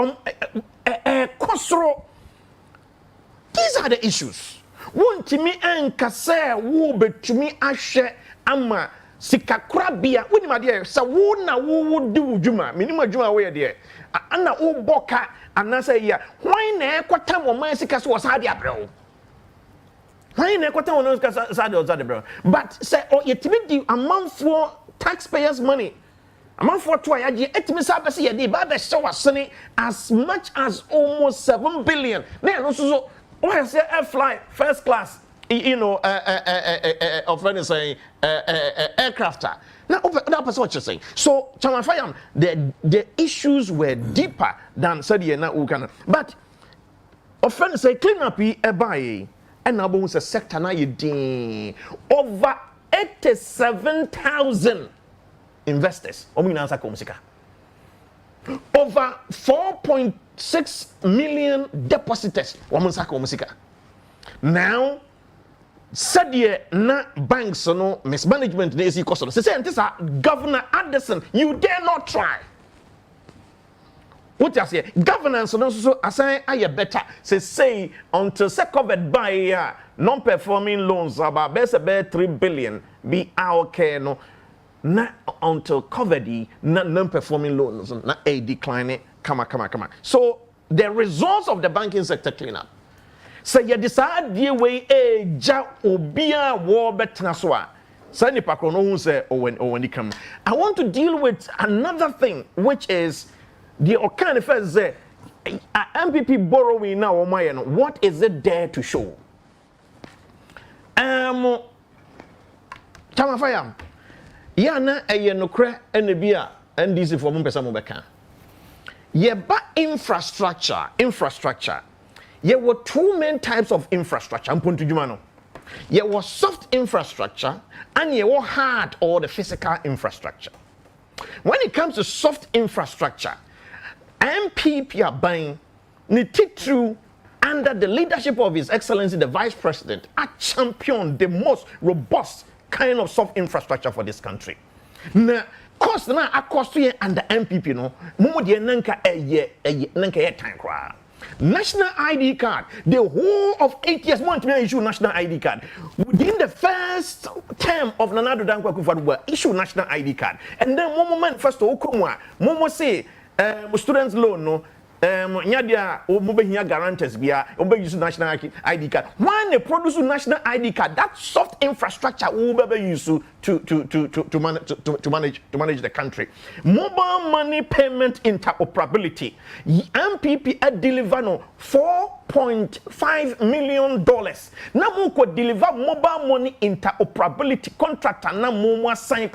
these are the issues. Want to me and kase wo betumi ahwe ama sika krabia woni ma de sa wo na wo do djuma minima djuma we de ana wo boka anasa ya hwan na ekotam o man sika so sa de abrɛwo hwan na ekotam o sika sa de abrɛwo but say o yetimi di amount for taxpayers money amount for to ayaje etimi sa be se ye de ba be hye wasene as much as almost 7 billion na no so why say fly first class of anything aircrafter. Now that's what you're saying. So Afayam, the issues were deeper than said na ukana. But offense say clean up buy and now bones a sector na over 87,000 investors. Over 4.6 million depositors. Now, said na banks no mismanagement na esi koso. Say Governor Addison, you dare not try. What you say? Governance no so assign aye better. Say until second by non-performing loans about best 3 billion be okay no. Na until covered na non-performing loans na a decline come. So the results of the banking sector cleanup. So you decide the way a ja obia war betna so a sani Patron who say when it come. I want to deal with another thing which is the Okane first say MPP borrowing now what is it there to show? Afayam yana nokre enebia NDC for mo pesa mo beka. Ye ba infrastructure. There were two main types of infrastructure. There was soft infrastructure and there was hard or the physical infrastructure. When it comes to soft infrastructure, MPP are buying through under the leadership of His Excellency the Vice President, a champion the most robust kind of soft infrastructure for this country. Now, cost na cost to under MPP no, mo de nanka time cry. National ID card, the whole of 8 years, want to issue national ID card. Within the first term of Nana Addo Akufo Addo, issue national ID card. And then one moment, first of all, Momo say, students loan, no, Nyadia, Mobile guarantors, use national ID card. When they produce national ID card, that soft infrastructure will be used to manage the country. Mobile money payment interoperability. MPP deliver no $4.5 million. Now we could deliver mobile money interoperability contract and now we sign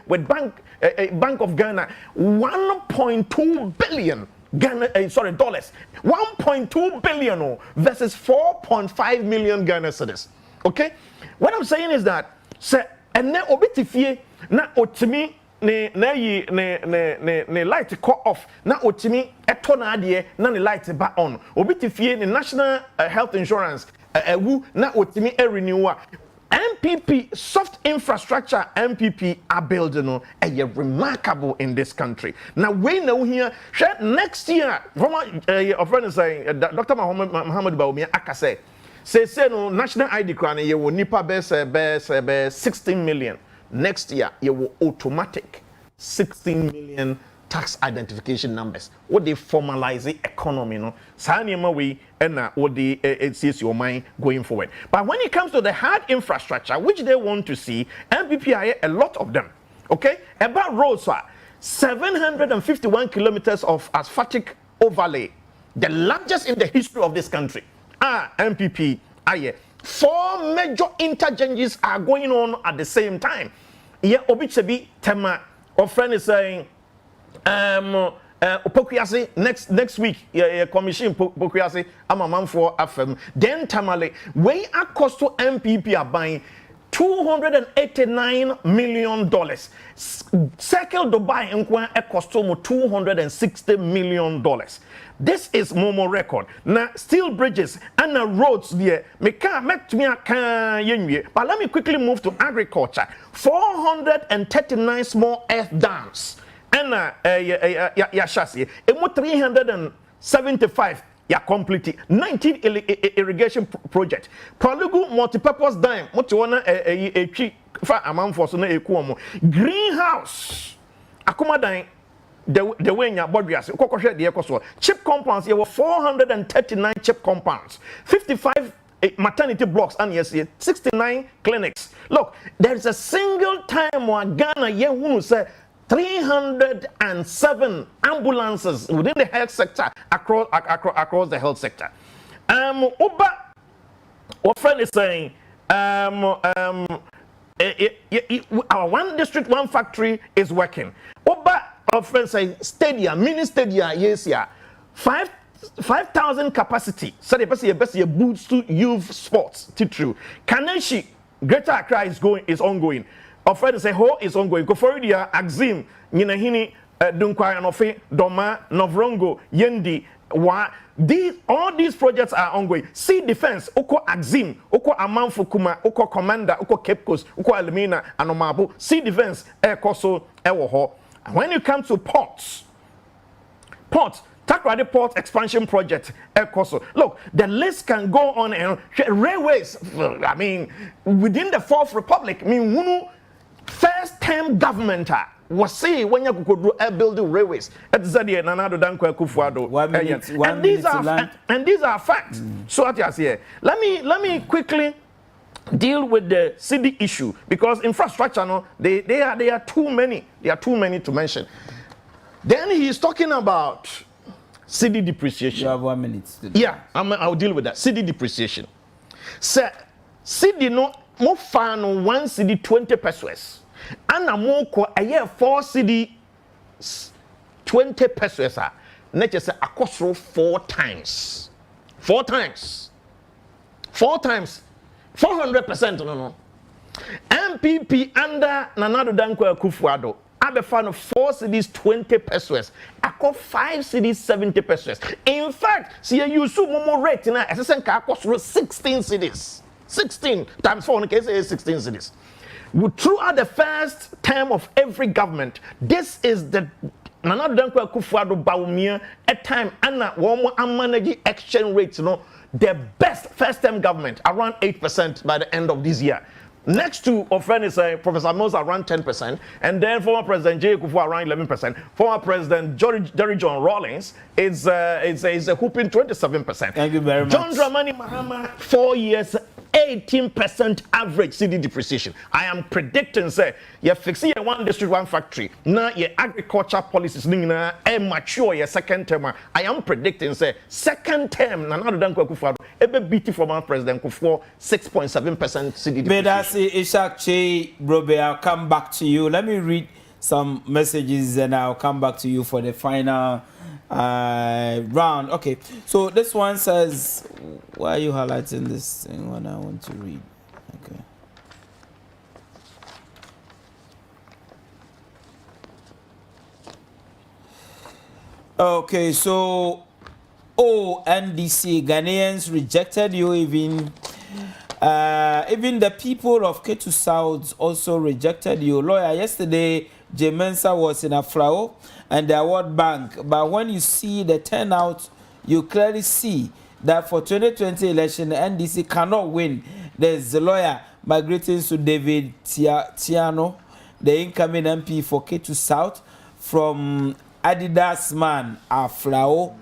with Bank of Ghana 1.2 billion. dollars. 1.2 billion versus 4.5 million Ghana cedis. Okay? What I'm saying is that, say, and now obitifie na otimi ne light cut off na otimi eto na ade na ne light back on obitifie ne national health insurance ewu na otimi renew MPP soft infrastructure MPP are building no remarkable in this country. Now we know here next year a friend is saying Dr. Muhammad Bawumia akase say no national ID crown you will nipa best 16 million. Next year you will automatic 16 million tax identification numbers. What they formalize the economy, no? Sanima we and what the it's your mind going forward. But when it comes to the hard infrastructure, which they want to see, MPP a lot of them. Okay, about roads, 751 kilometers of asphaltic overlay, the largest in the history of this country. MPP, 4 major interchanges are going on at the same time. Yeah, Obichebi Tema, our friend is saying. Pokuase next week commission Pokuase Amankwah Afayam then Tamale we are cost to MPP are buying $289 million. Circle Dubai Nkwa a cost to $260 million. This is Momo record. Now steel bridges and roads there. But let me quickly move to agriculture. 439 small earth dams. And Yashasi, 375 complete 19 irrigation project. Prolugu multi-purpose dam, what you wanna for Amankwah so na ekuomo. Greenhouse, Akuma dam, the way in your body as chip compounds, there were 439 chip compounds, 55 maternity blocks, and yes, 69 clinics. Look, there is a single time where Ghana who said 307 ambulances within the health sector across the health sector. Oba, our friend is saying, our one district, one factory is working. Oba, our friend saying, stadia, mini stadia, yes, yeah, 5,000 capacity. So the best boots to youth sports. True. Kaneshi, Greater Accra is ongoing. Our friend say, "Ho is ongoing." Koforidia, Axim, Nyinahini, Dunkwai, Anofe, Doma, Novrongo, Yendi, Wa. All these projects are ongoing. Sea Defense, Oko Axim, Oko Amankwah, Oko Commander, Oko Cape Coast, Oko Alamina, Anomabu. Sea Defense, Koso, Ewoho. When you come to ports, Takrady Port Expansion Project, Koso. Look, the list can go on and railways. I mean, within the Fourth Republic, I mean, first term government was say when you could do building railways at Zadia and another Danko Akufo Addo. And these are facts. So what you say, let me quickly deal with the city issue because infrastructure no they are too many. They are too many to mention. Then he is talking about city depreciation. You have 1 minute. Yeah, I'll deal with that. City depreciation. So city no more fan 1 city 20 pesos. And a more a year 4 city 20 pesos. Nature say across 4 times. 4 times. 400% no. MPP under Nanado Danko Akufo Addo. Abe fan 4 cities 20 pesos. Ako 5 cities 70 pesos. In fact, see you so more rate na assessment ka akos 16 cities. 16 times 4 in case is 16 cities. Throughout the first term of every government, this is the Nanado Danko Akufo Addo Bawumia at time Anna Womo manage exchange rates, the best first term government around 8% by the end of this year. Next to our friend is Professor Mills around 10%, and then former President J. Kufu around 11%. Former President Jerry John Rawlings is a whooping 27%. Thank you very much. John Dramani Mahama 4 years 18% average CD depreciation. I am predicting say you fix your 1 district 1 factory. Now your agriculture policies ningina mature your second term. I am predicting say second term Nanado Danko Akufo Addo ebe beat former President Kufu 6.7% CD depreciation. Bedasi Ishaq Kyei-Brobbey, I'll come back to you. Let me read some messages and I'll come back to you for the final round. Okay, so this one says, why are you highlighting this thing when I want to read? Okay. Okay, so NDC Ghanaians rejected you, even the people of Ketu South also rejected you. Lawyer, yesterday J Mensa was in Afrao and the World Bank, but when you see the turnout, you clearly see that for 2020 election, the NDC cannot win. There's the lawyer. My greetings to David Tiano, the incoming MP for Ketu South, from Adidas Man Afrao.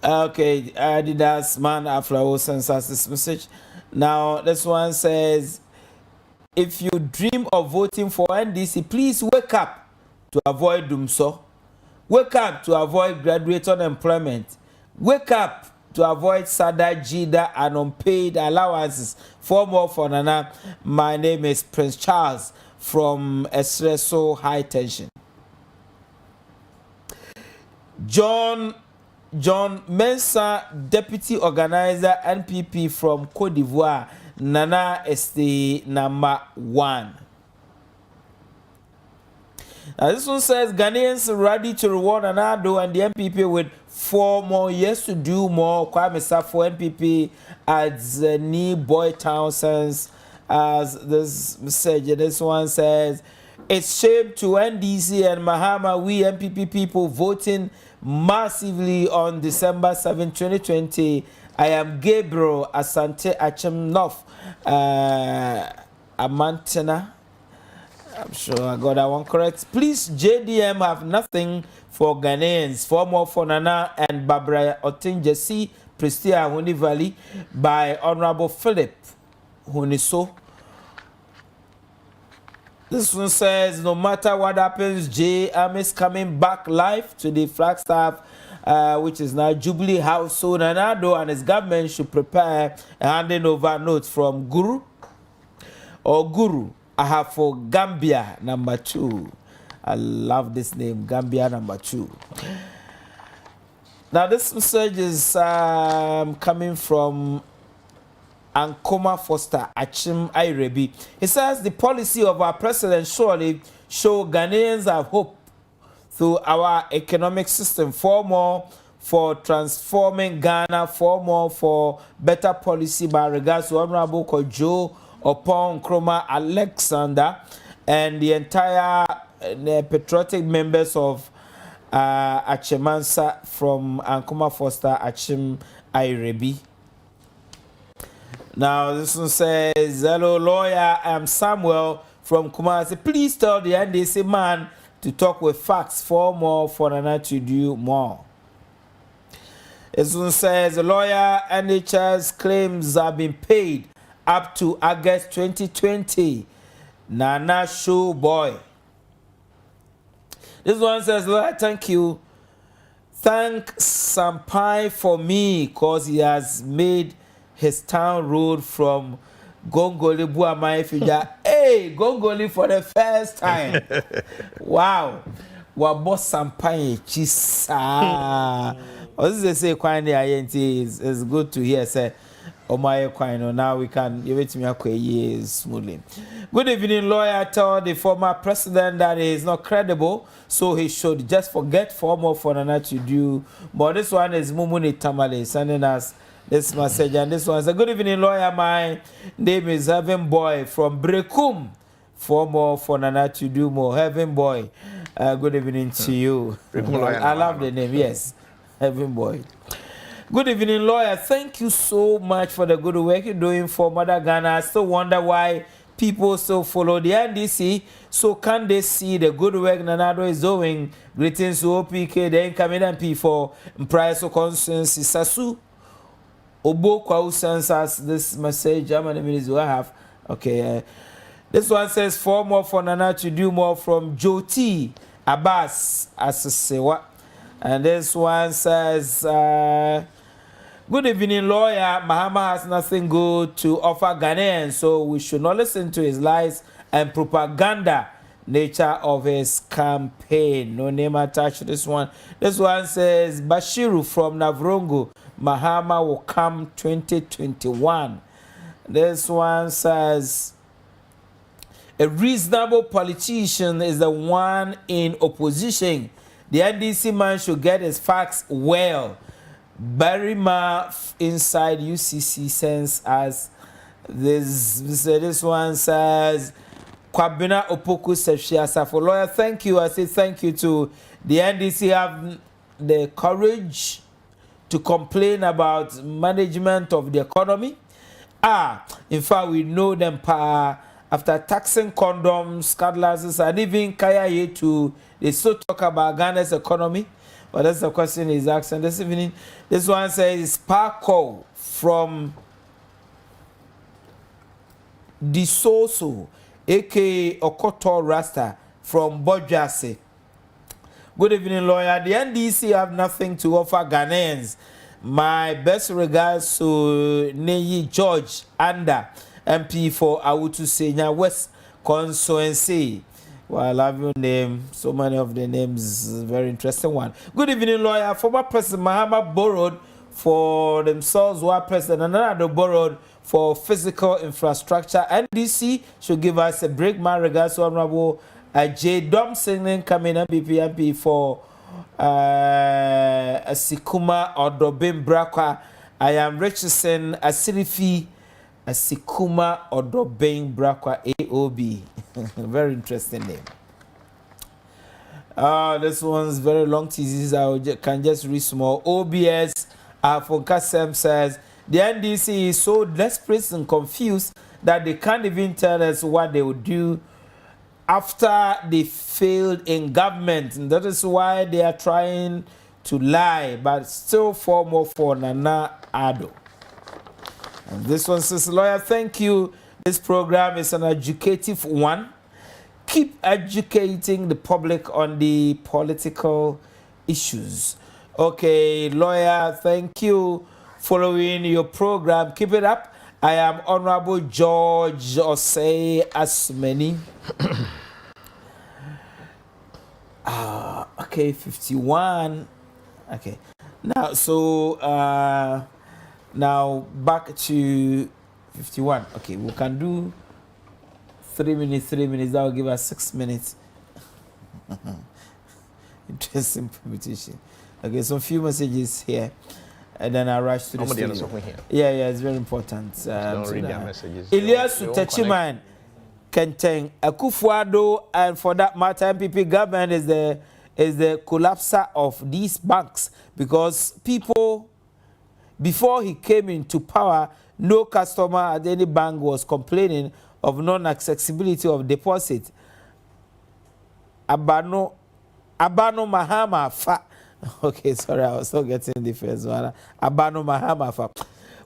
Okay, Adidas Man Afrao sends us this message. Now, this one says, if you dream of voting for NDC, please wake up to avoid doomso. Wake up to avoid graduate unemployment. Wake up to avoid Sada Jida and unpaid allowances. For more for Nana, my name is Prince Charles from Espresso High Tension. John Mensah, Deputy Organizer, NPP from Cote d'Ivoire. Nana is the number 1. Now this one says Ghanaians ready to reward Addo and the NPP with 4 more years to do more. Kwame Safo NPP as Ni Boy Townsend as this message. This one says it's shame to NDC and Mahama, we NPP people voting massively on December 7, 2020. I am Gabriel Asante Achem North Amantena. I'm sure I got that one correct. Please, JDM have nothing for Ghanaians. 4 more for Nana and Barbara Otinjesi, Prestia Huni Valley by Honorable Philip Huniso. This one says, no matter what happens, JM is coming back live to the Flagstaff, which is now Jubilee House. So Nanado and his government should prepare a handing over notes from Guru. I have for Gambia number 2. I love this name, Gambia number 2. Now this message is coming from Ankoma Foster Achim Airebi. He says the policy of our president surely show Ghanaians have hope through our economic system. 4 more for transforming Ghana. 4 more for better policy by regards to Honorable Kojo Oppong, Nkrumah, Alexander, and the entire patriotic members of Achemansa from Ankoma Foster Achim Airebi. Now this one says, hello lawyer, I'm Samuel from Kumasi. Please tell the NDC man to talk with facts. 4 more for Nana to do more. This one says, lawyer, NHS claims have been paid up to August 2020. Nana show boy. This one says, lawyer, thank you. Thank Sampai for me because he has made his town road from Gongoli Buamai Fija. Hey, Gongoli for the first time. Wow. Wabo Sampai Chisa. As they say, it's good to hear. Say, oh my Kwano, now we can give it to me a years smoothly. Good evening, lawyer. Tell the former president that he is not credible, so he should just forget 4 more for Nana to do. But this one is Mumuni Tamale sending us this message, and this one is a good evening, lawyer. My name is Heaven Boy from Brekum. 4 more for Nana to do more. Heaven Boy, good evening to you. I love the name, yes. Heaven Boy. Good evening, lawyer. Thank you so much for the good work you're doing for Mother Ghana. I still wonder why people still follow the NDC. So can they see the good work Nanado is doing? Greetings to OPK, the incoming MP for Mpraiso Constituency, Sasu. Obo Kwau sends us this message. How many minutes do I have? Okay. This one says 4 more for Nana to do more from Joti Abbas Asasewa. And this one says, good evening, lawyer. Mahama has nothing good to offer Ghanaians, so we should not listen to his lies and propaganda nature of his campaign. No name attached to this one. This one says, Bashiru from Navrongo. Mahama will come 2021. This one says, a reasonable politician is the one in opposition. The NDC man should get his facts well. Barima inside UCC sends us this one says, Kwabena Opoku Nhyieaso for lawyer. Thank you. I say thank you to the NDC have the courage to complain about management of the economy. In fact, we know them after taxing condoms, cutlasses, and even Kaya too. They still talk about Ghana's economy. But that's the question he's asking this evening. This one says, Sparko from Disoso, aka Okoto Rasta from Bojase. Good evening, lawyer. The NDC have nothing to offer Ghanaians. My best regards to Neyi George Anda, MP for Awutu Senya West Constituency. Well, I love your name. So many of the names, very interesting one. Good evening, lawyer. Former President Mahama borrowed for themselves, while President another borrowed for physical infrastructure. NDC should give us a break. My regards to Honorable J. Domson coming MP for Asikuma Odobin Brakwa. I am Richardson Asirifi Asikuma Odobin Brakwa AOB. Very interesting name. This one's very long thesis. I can just read small. OBS Ahomka-Lindsay says the NDC is so desperate and confused that they can't even tell us what they would do after they failed in government, and that is why they are trying to lie, but still for more for Nana Addo. And this one says, lawyer, thank you. This program is an educative one. Keep educating the public on the political issues. Okay, lawyer, thank you. Following your program, keep it up. I am Honorable George Osei Asmeni. Okay, 51. Okay. Now, so now back to 51. Okay, we can do 3 minutes, 3 minutes. That will give us 6 minutes. Interesting permutation. Okay, so a few messages here. And then I rush to the studio. Yeah, it's very important. Don't read their messages. Nhyieaso Techiman, Kenteng, Akufo Addo, and for that matter, MPP government is the collapser of these banks, because people, before he came into power, no customer at any bank was complaining of non-accessibility of deposit. Abano Mahama fa. Okay, sorry, I was still getting the first one. Abano Mahama fa.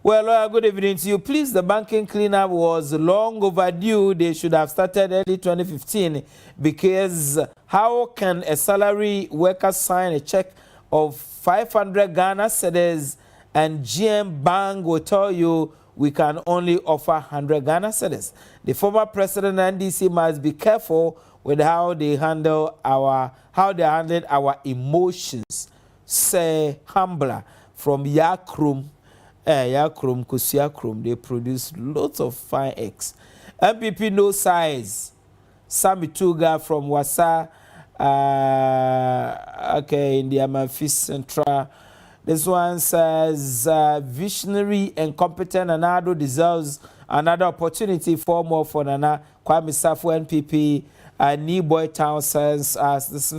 Well, good evening to you. Please, the banking cleanup was long overdue. They should have started early 2015, because how can a salary worker sign a check of 500 Ghana cedis and GM Bank will tell you we can only offer 100 Ghana cedis? The former president NDC must be careful with how they handled our emotions. Say Hambla from Yakrum. Yakrum, they produce lots of fine eggs. MPP no size. Sami Tuga from Wasa, okay, in the Amankwah Central. This one says, visionary and competent Anado deserves another opportunity for more for Nana Kwame Safu NPP. New Boy Town says, as this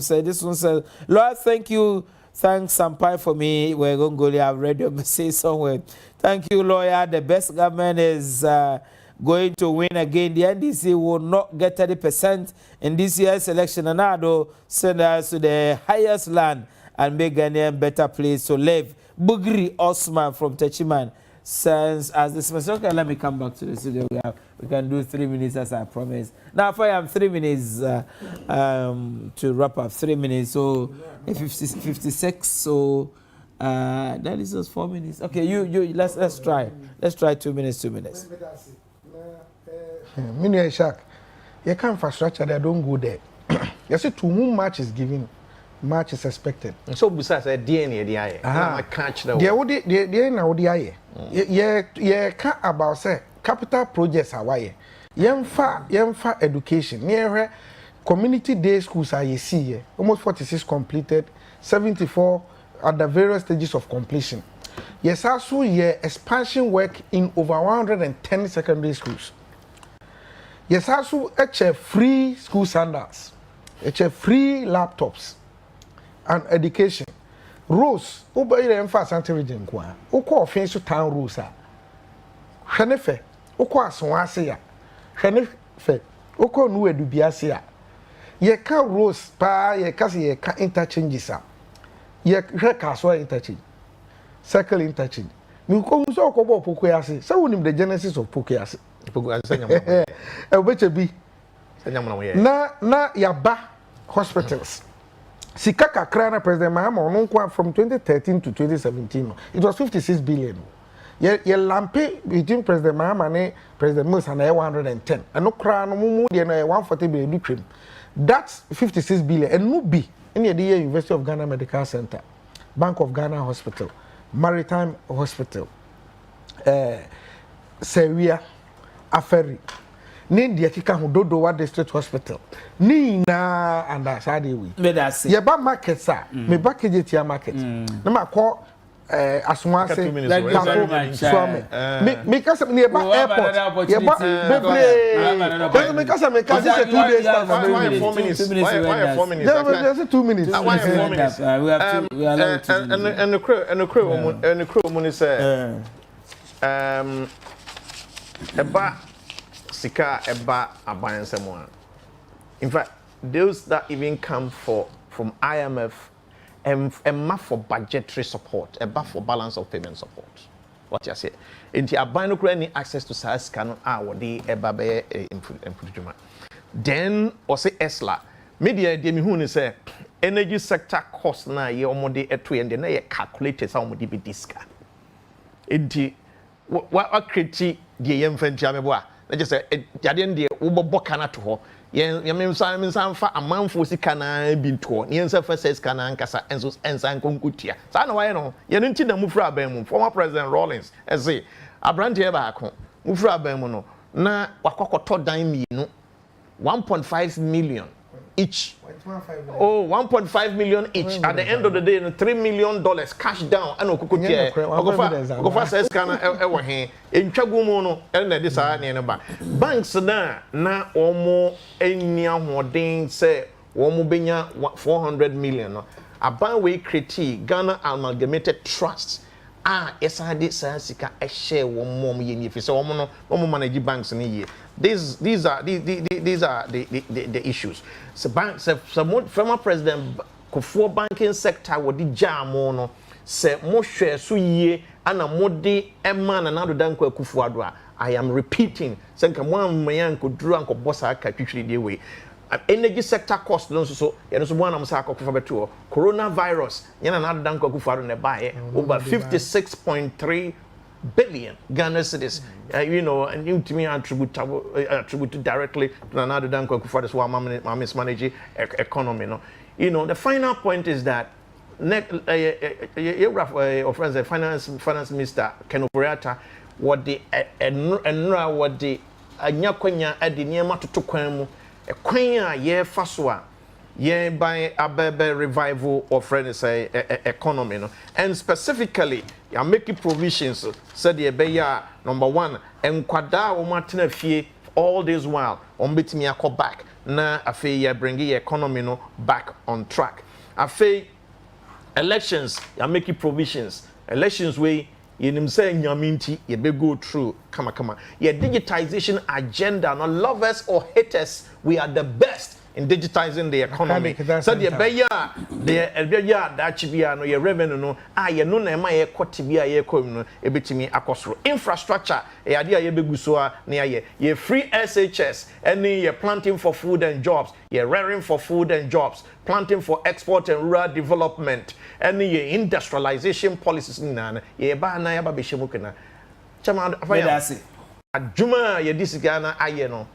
one says, Lord, thank you. Thanks, Sampai, for me. We're going to go. I've read your message somewhere. Thank you, lawyer. The best government is going to win again. The NDC will not get 30% in this year's election. And Addo send us to the highest land and make Ghana a better place to live. Bugri Osman from Techiman sends as this message. Okay, let me come back to the studio. We can do 3 minutes as I promised. Now, if I have 3 minutes to wrap up, 3 minutes, so 56, so that is just 4 minutes. Okay, you let's try. Let's try 2 minutes, 2 minutes. Ishaq, you can't infrastructure there, don't go there. You see, to whom much is given, much is expected. So besides that, DNA, I catch the yeah, can't about say capital projects are why yemfa education near community day schools are you see almost 46 completed, 74 at the various stages of completion. Yes, also expansion work in over 110 secondary schools. Yes, also free school sandals, free laptops and education. Rules, over here in Fast Santa Region, Oko offensive town rules are. Hanefe, Oko Aswasia, Hanefe, Oko Nue Dubiasia. Ye ka rules pa ye kasi ye ka interchanges are. Ye kaswa interchange, circle interchange. You come so Kobo Pokeasi, so we the genesis of Pokeasi. Na Yaba hospitals. Sikaka Krana President Mahama from 2013 to 2017. It was 56 billion. Ye lampe between President Mahama and President Musa na 110. And no krana mumu de na 140 billion cream. That's 56 billion. And no be in the University of Ghana Medical Center, Bank of Ghana Hospital, Maritime Hospital, Seria, Aferi. Ni dia kika Odododiodio District Hospital ni na anda sade we ye ba market sa me ba kejetia market na ma ko aswase me ka se me ba airport ye ba bebre me ka se me ka se 2 days time why 4 minutes why 4 minutes just 2 minutes why 4 minutes we allow to and the crew money say eba Sika eba abayansemo. In fact, those that even come from IMF and for budgetary support, eba for balance of payment support. What you say? Inti abayno kura any access to SARS can the eba be improvement. Then or say ESLA media de mi hu ni say energy sector cost na ye omode eto and na ye calculated how omode be diska. Inti what critique the yemfentia meboa. Let's just say, Jadian de Ubobokana to her. Yam Simon for a man for Sikana bin to her. Yen self says Canan Cassa and so and San Concutia. So I know I know. You didn't the Mufra Bemon, former President Rawlings, as say, a brand here back home. Mufra Bemono. Na Wakoko to dime no 1.5 million each. Oh, 1.5 million each. At the end of the day, $3 million cash down. And Okukutia, Ogofa says, Can ever he in Chagumono, and this are nearby. Banks na or more any more ding say, Womubenya 400 million. A banway critique, Ghana Amalgamated Trusts. Yes, I did Sansika a share 1 more million if it's one more manage banks in a year. These are the issues. So banks, some former president, for banking sector, what did jam say more share so ye and a modi a man and another danko Akufo Addo. I am repeating, saying one man could draw and bossa usually the way. Energy sector cost so one of them coronavirus yana another danko Akufo Addo buy over 56.3 billion Ghana cedis. You know, and you to me attribute directly to another danko Akufo Addo so mismanage economy. No, you know the final point is that finance minister Ken Oforiatta what the enra what the anyakwanya adi niema to kwanu a queen ye faswa ye by a revival of economy no? And specifically you are making provisions said ye be number 1 and kwada o matina fie all this while on betimi akọ back na afei ye bring the economy no back on track afei elections you are making provisions elections way yenim say nyaminti ye be go through kama ye digitization agenda no lovers or haters we are the best in digitizing the economy so the beya that chibia no ye revenue no ye no na ma ye kotibia ye kom no ebetimi akosoro infrastructure e ade ye beguso a na ye free SHS any ye planting for food and jobs ye rearing for food and jobs planting for export and rural development any ye industrialization policies na ye ba na ya ba be shemukena chama Afayam adwuma ye disigana aye no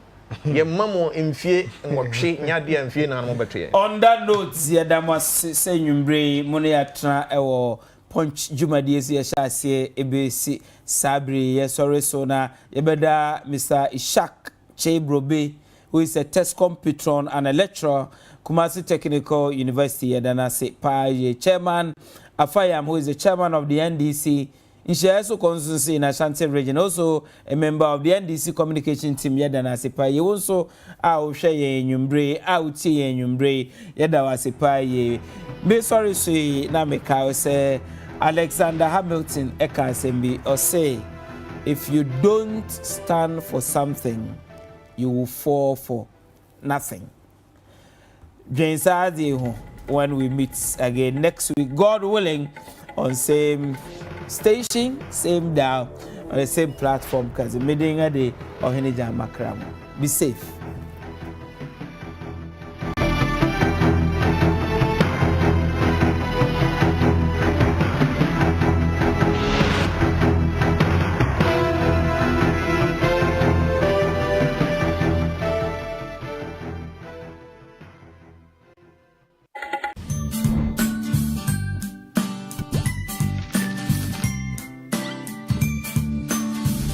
ye mamo mfie ngotwe nyade mfie na no betwe. On that note ye damos se nwumbre mo ne yatra ewo punch jumadies yeshase ebesi sabri yesore so na yebeda Mr. Ishaq Kyei-Brobbey, who is a Tescon Patron and a lecturer Kumasi Technical University Yadanase Paye chairman Afayam, who is the chairman of the NDC Nhyieaso constituency in Ashanti region, also a member of the NDC communication team Yadanase Paye, also our share nyumbre out ye nyumbre Yadawase Paye. Me sorry say na me ka say Alexander Hamilton eka sembi or say if you don't stand for something you will fall for nothing. When we meet again next week, God willing, on same station, same dial, on the same platform, because the meeting of the Ohene Nkrumah. Be safe.